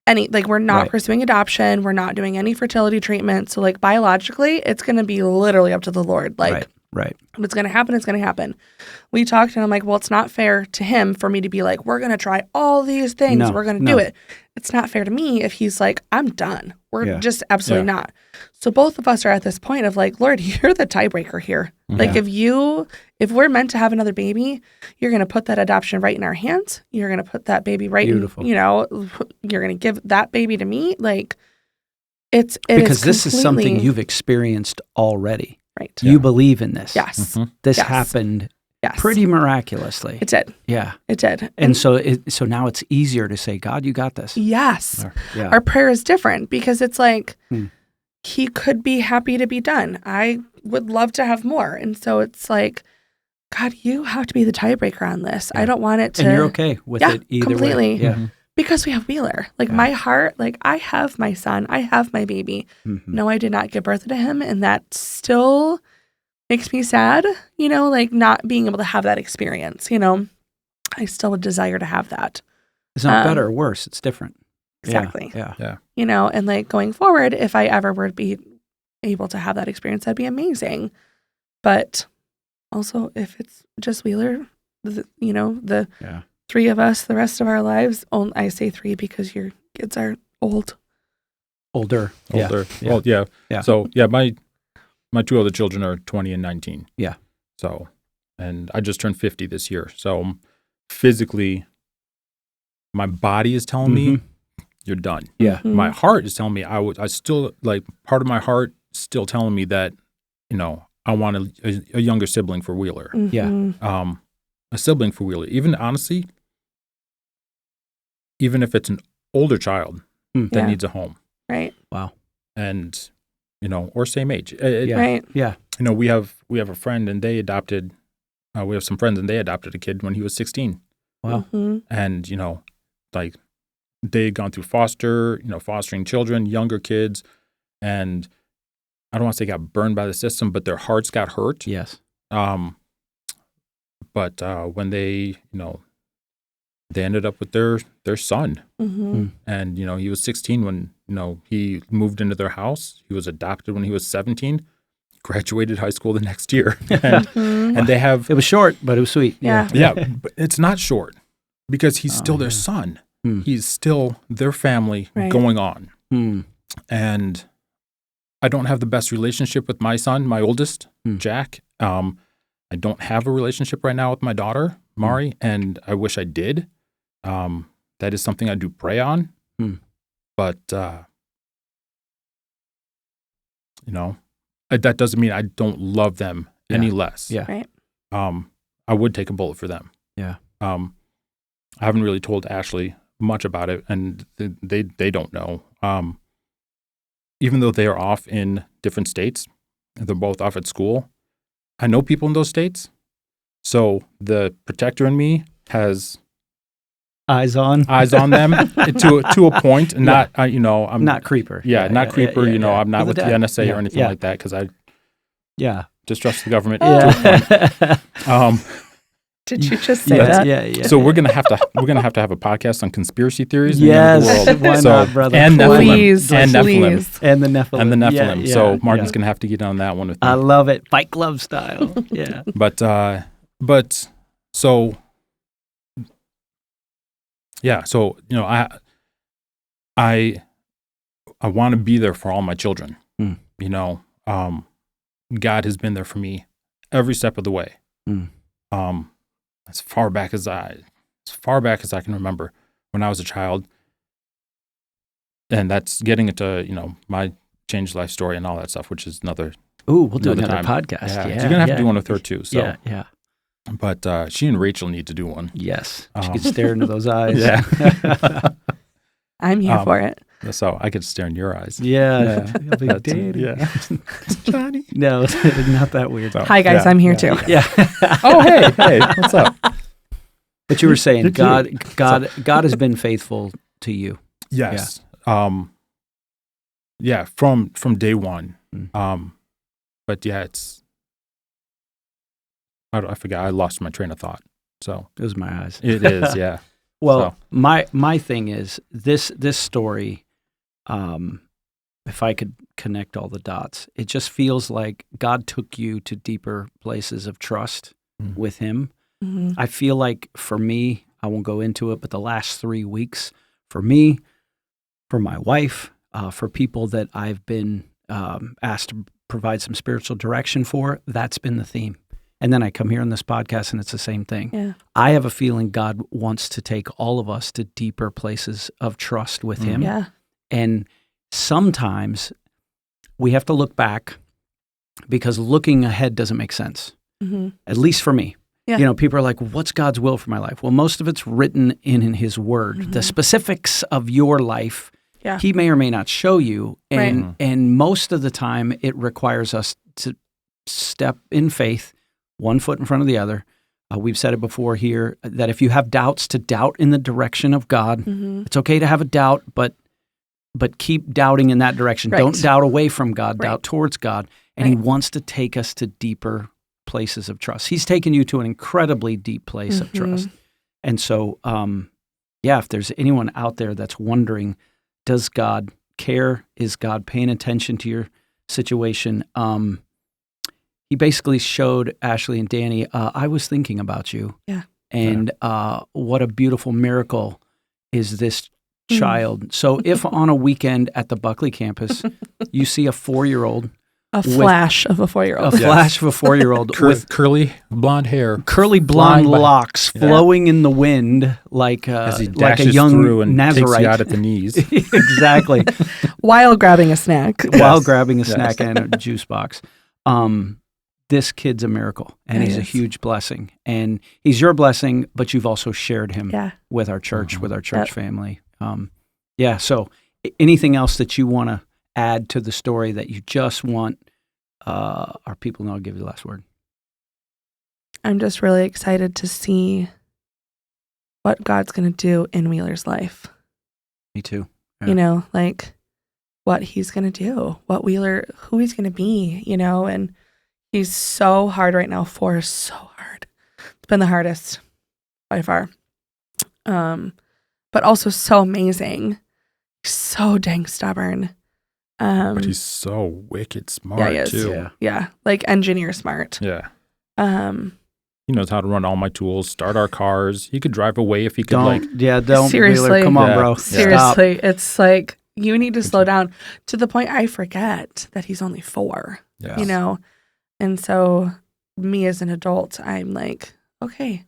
we're not Right. pursuing adoption. We're not doing any fertility treatment. So like biologically, it's going to be literally up to the Lord. Like Right. if it's going to happen, it's going to happen. We talked and I'm like, well, it's not fair to him for me to be like, we're going to try all these things. No, We're going to do it. It's not fair to me if he's like, I'm done. We're just absolutely not. So both of us are at this point of like, Lord, you're the tiebreaker here. Like if we're meant to have another baby, you're going to put that adoption right in our hands. You're going to put that baby right Beautiful. in, you know, you're going to give that baby to me. Like it Because is this is something completely- you've experienced already. right. You believe in this. Yes. This Yes. happened Yes. pretty miraculously. It did. Yeah. It did. And so now it's easier to say, God, you got this. Yes. Yeah. Our prayer is different because it's like Hmm. he could be happy to be done. I would love to have more. And so it's like, God, you have to be the tiebreaker on this. I don't want it to. And you're okay with it either completely. way. Yeah. Because we have Wheeler. Like my heart, like I have my son, I have my baby. Mm-hmm. No, I did not give birth to him. And that still makes me sad, you know, like not being able to have that experience, you know. I still would desire to have that. It's not better or worse. It's different. Exactly. Yeah. You know, and like going forward, if I ever were to be able to have that experience, that'd be amazing. But also, if it's just Wheeler, you know, the 3 of us, the rest of our lives, I say 3 because your kids are old. Older. Yeah. Yeah. Well, Yeah. So, my 2 other children are 20 and 19. Yeah. So, and I just turned 50 this year. So, physically, my body is telling me, you're done. Yeah. Mhm. My heart is telling me, I still, like, part of my heart still telling me that, you know, I want a younger sibling for Wheeler. Mhm. A sibling for Wheeler. Even, honestly, even if it's an older child that Yeah. needs a home. Right. Wow. And, you know, or same age. Yeah. Right. Yeah. You know, we have a friend and they adopted, we have some friends and they adopted a kid when he was 16. Wow. Mhm. And, you know, like they had gone through fostering children, younger kids. And I don't want to say got burned by the system, but their hearts got hurt. Yes. But when they ended up with their son. Mhm. And, you know, he was 16 when, you know, he moved into their house. He was adopted when he was 17, graduated high school the next year. And, Mhm. and they have, It was short, but it was sweet. Yeah. yeah, but it's not short because he's still their yeah. son. Hmm. He's still their family Right. going on. Hmm. And I don't have the best relationship with my son, my oldest, Jack. I don't have a relationship right now with my daughter, Mari, and I wish I did. That is something I do pray on. But, you know, that doesn't mean I don't love them any less. Yeah. Right. I would take a bullet for them. Yeah. I haven't really told Ashley much about it, and they don't know. Even though they are off in different states, they're both off at school. I know people in those states, so the protector in me has Eyes on them to a point, and not I'm not creeper. not creeper. I'm not with the NSA or anything yeah. like that because I Yeah. distrust the government. Yeah. Did you just say Yes, that? yeah. So we're gonna have to have a podcast on conspiracy theories. Yes. In the world. Why So- not, brother? And Please, Nephilim. And Nephilim. please. And the Nephilim. And the Nephilim. Yeah, So yeah, Martin's yeah. gonna have to get on that one with me. I love it. Fight Club style. Yeah. But so yeah, so you know, I want to be there for all my children. You know, God has been there for me every step of the way. As far back as I can remember when I was a child. And that's getting into, you know, my changed life story and all that stuff, which is another. Ooh, we'll do another time. podcast. Yeah. You're gonna have to do one with her too. So Yeah. but she and Rachel need to do one. Yes. She could stare into those eyes. Yeah. I'm here for it. So I could stare in your eyes. Yeah. I'll be That's- Danny. yeah. Johnny. No, not that weird. So, Hi guys, yeah, I'm here yeah. too. Yeah. Oh, hey, what's up? But you were saying You're God has been faithful to you. Yes. From day one. But yeah, I forgot. I lost my train of thought. So It was my eyes. it is, yeah. Well, So. my thing is this story. If I could connect all the dots, it just feels like God took you to deeper places of trust with Him. Mhm. I feel like for me, I won't go into it, but the last 3 weeks for me, for my wife, for people that I've been asked to provide some spiritual direction for, that's been the theme. And then I come here on this podcast and it's the same thing. Yeah. I have a feeling God wants to take all of us to deeper places of trust with Him. Yeah. And sometimes we have to look back because looking ahead doesn't make sense, Mm-hmm. at least for me. Yeah. You know, people are like, what's God's will for my life? Well, most of it's written in His Word. The specifics of your life, Yeah. He may or may not show you. And, Right. and most of the time, it requires us to step in faith, one foot in front of the other. We've said it before here, that if you have doubts, to doubt in the direction of God. Mm-hmm. It's okay to have a doubt, but keep doubting in that direction. Right. Don't doubt away from God, Right. doubt towards God. And He Right. wants to take us to deeper places of trust. He's taken you to an incredibly deep place of trust. And so, if there's anyone out there that's wondering, does God care? Is God paying attention to your situation? He basically showed Ashley and Danny, I was thinking about you. Yeah. And what a beautiful miracle is this child. So if on a weekend at the Buckley campus, you see a 4-year-old, A flash of a 4-year-old. a flash of a 4-year-old with curly blonde hair. curly blonde Flying by. locks flowing in the wind like As he like a dashes young through and takes Nazarite. you out at the knees. Exactly. While grabbing a snack. While grabbing a Yes. snack and a juice box. This kid's a miracle, and He he's a is. huge blessing. And he's your blessing, but you've also shared him Yeah. with our church, with our church Yep. family. So anything else that you want to add to the story that you just want our people to know? I'll give you the last word. I'm just really excited to see what God's going to do in Wheeler's life. Me too. Yeah. You know, like what He's going to do, who He's going to be, you know, and He's so hard right now. 4 is so hard. It's been the hardest by far. But also so amazing. He's so dang stubborn. But he's so wicked smart, he is. too. Yeah. Yeah, like engineer smart. Yeah. Um, He knows how to run all my tools, start our cars. He could drive away if he could, Don't. Seriously. Wheeler, come on, Yeah. bro. seriously, it's like you need to slow down to the point I forget that he's only 4. Yeah. You know, and so me as an adult, I'm like, okay,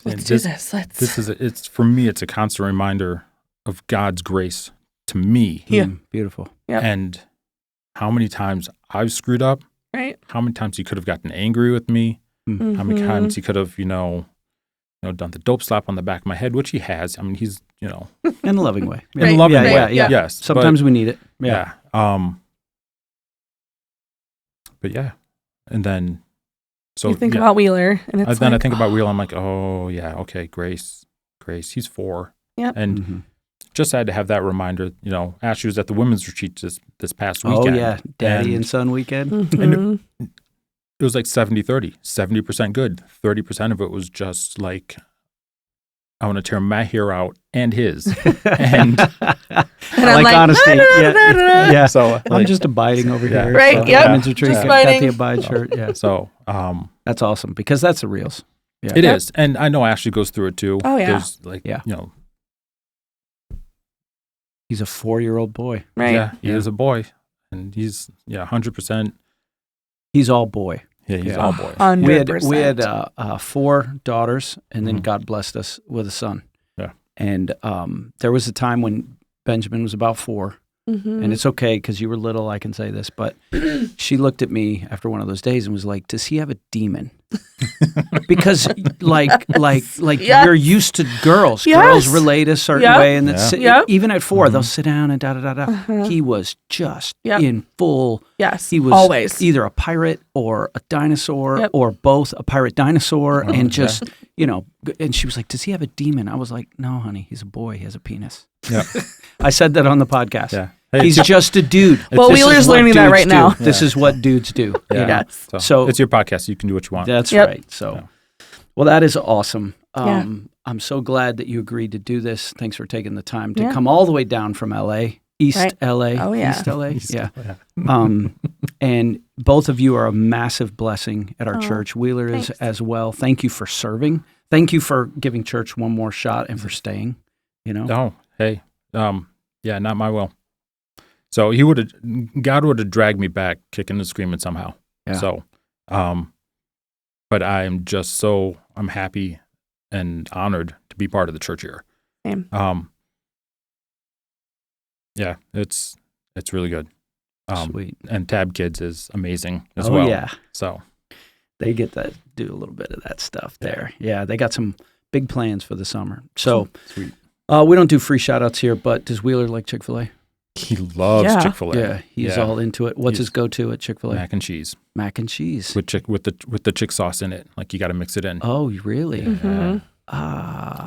let's And do this. Let's. It's for me, it's a constant reminder of God's grace to me. Yeah. Beautiful. Yep. And how many times I've screwed up, Right. how many times he could have gotten angry with me, how many Mhm. times he could have, done the dope slap on the back of my head, which he has. I mean, he's, In a loving way. in a Right, loving yeah, way. yeah, yeah. Yes. Sometimes we need it. but, Yeah. But yeah. And then, so you think yeah. about Wheeler, and it's Then I like, think about Wheel. I'm like, oh yeah, okay, Grace. He's 4. Yep. And Mhm. just had to have that reminder. Ashley was at the women's retreat this past weekend. Oh, yeah. Daddy and son weekend. Mhm. It was like 70-30, 70% good. 30% of it was just like, I want to tear my hair out and his. And And I'm like like, honesty. "Da, da, Yeah. da, da, da." Yeah. so I'm like, just abiding over Yeah. here. Right, So, yep. women's retreat, Just got the abiding. abide shirt. Yeah. so That's awesome because that's the reals. Yeah. it Yep. is. And I know Ashley goes through it too. Oh, yeah. There's like, Yeah. you know, He's a 4-year-old boy. Right. yeah, he Yeah. is a boy. And he's, 100%. He's all boy. Yeah, he's Yeah. all boy. 100%. We had 4 daughters, and then Mhm. God blessed us with a son. Yeah. And there was a time when Benjamin was about 4, Mhm. and it's okay because you were little. I can say this, but she looked at me after one of those days and was like, "Does he have a demon?" because like Yes. you're used to girls. Yes. Girls relate a certain Yep. way, and even at 4, Mm-hmm. they'll sit down and da da da da. He was just Yep. in full. Yes. He was always. either a pirate or a dinosaur Yep. or both, a pirate dinosaur, Oh, and just and she was like, "Does he have a demon?" I was like, "No, honey, he's a boy. He has a penis." Yeah. I said that on the podcast. Yeah. Hey, He's just a dude. Well, This is Wheeler's what learning that dudes right do. now. This is what dudes do. Yeah. You know? Yes. So- it's your podcast. You can do what you want. That's Yep. right. So, Yeah. well, that is awesome. Yeah. I'm so glad that you agreed to do this. Thanks for taking the time to Yeah. come all the way down from LA, East Right. LA, Oh, yeah. East LA, East yeah. LA. And both of you are a massive blessing at our Oh, church. Wheeler is thanks. as well. Thank you for serving. Thank you for giving church one more shot and for staying. You know, Oh, hey. Yeah, not my will. So God would have dragged me back kicking and screaming somehow. Yeah. So, but I'm happy and honored to be part of the church here. Same. Yeah, it's really good. sweet. And Tab Kids is amazing as Oh well. yeah, So, they get to do a little bit of that stuff there. Yeah, they got some big plans for the summer. So sweet. we don't do free shout outs here, but does Wheeler like Chick-fil-A? He loves Yeah. Chick-fil-A. Yeah, he's all into it. What's his go-to at Chick-fil-A? Mac and cheese Mac and cheese. with the chick sauce in it. Like you got to mix it in. Oh, really? Mhm.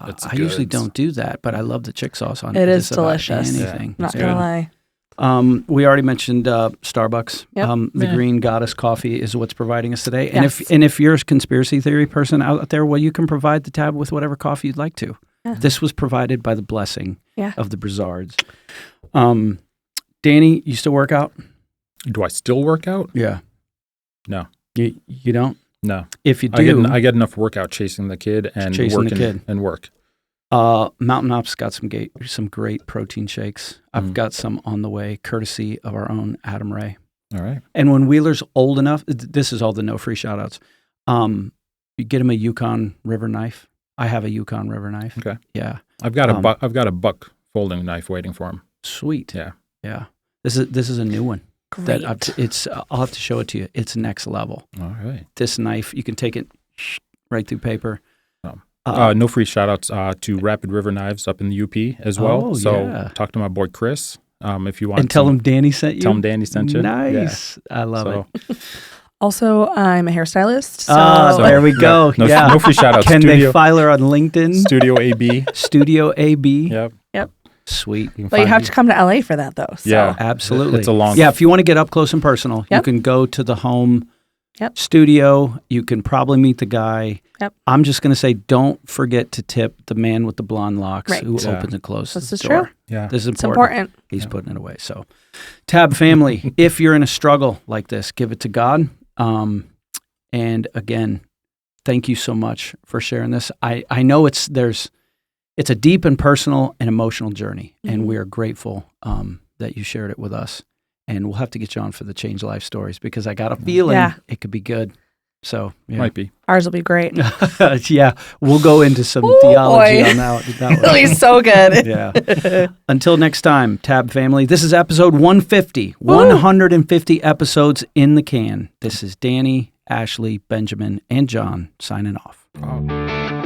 It's I usually good. don't do that, but I love the chick sauce on It is just about delicious. anything. Not It's gonna good. lie. We already mentioned Starbucks. Yep. The Yeah. Green Goddess coffee is what's providing us today. Yes. And if you're a conspiracy theory person out there, well, you can provide the tab with whatever coffee you'd like to. Yeah. This was provided by the blessing Yeah. of the Brizzards. Danny, you still work out? Do I still work out? Yeah. No. You don't? No. If you do, I get enough workout chasing the kid and Chasing the working kid. and work. Mountain Op's got some great protein shakes. I've Mm. got some on the way, courtesy of our own Adam Ray. All right. And when Wheeler's old enough, this is all the no free shout outs. You get him a Yukon River knife. I have a Yukon River knife. Okay. Yeah. I've got a buck folding knife waiting for him. Sweet. Yeah. Yeah. This is a new one. Great. I'll have to show it to you. It's next level. All right. This knife, you can take it right through paper. No free shout outs to Rapid River Knives up in the UP as well. Oh, So yeah. talk to my boy Chris if you want. And tell him Danny sent you. Tell him Danny sent you. Nice. I love it. Also, I'm a hairstylist. So So there we go. No, yeah. no free shout outs. Can Studio, they file her on LinkedIn? Studio AB. Studio AB. Yep. Sweet. can but you find have me. to come to LA for that, though. So. Yeah. Absolutely. It's a long. Yeah, if you want to get up close and personal, you Yep. can go to the home Yep. studio. You can probably meet the guy. Yep. I'm just going to say, don't forget to tip the man with the blonde locks Right. who Yeah. opens and closes This the is door. true. Yeah. This is It's important. important. He's Yeah. putting it away. So, Tab family, if you're in a struggle like this, give it to God. And again, thank you so much for sharing this. I know it's a deep and personal and emotional journey, and Mhm. we are grateful that you shared it with us. And we'll have to get you on for the Change Life Stories because I got a feeling Yeah. it could be good. So, yeah. Might be. Ours will be great. Yeah, we'll go into some Ooh, theology boy. on that It'll one. be so good. Yeah. Until next time, Tab family, this is episode 150. Woo. 150 episodes in the can. This is Danny, Ashley, Benjamin, and John signing off. Oh.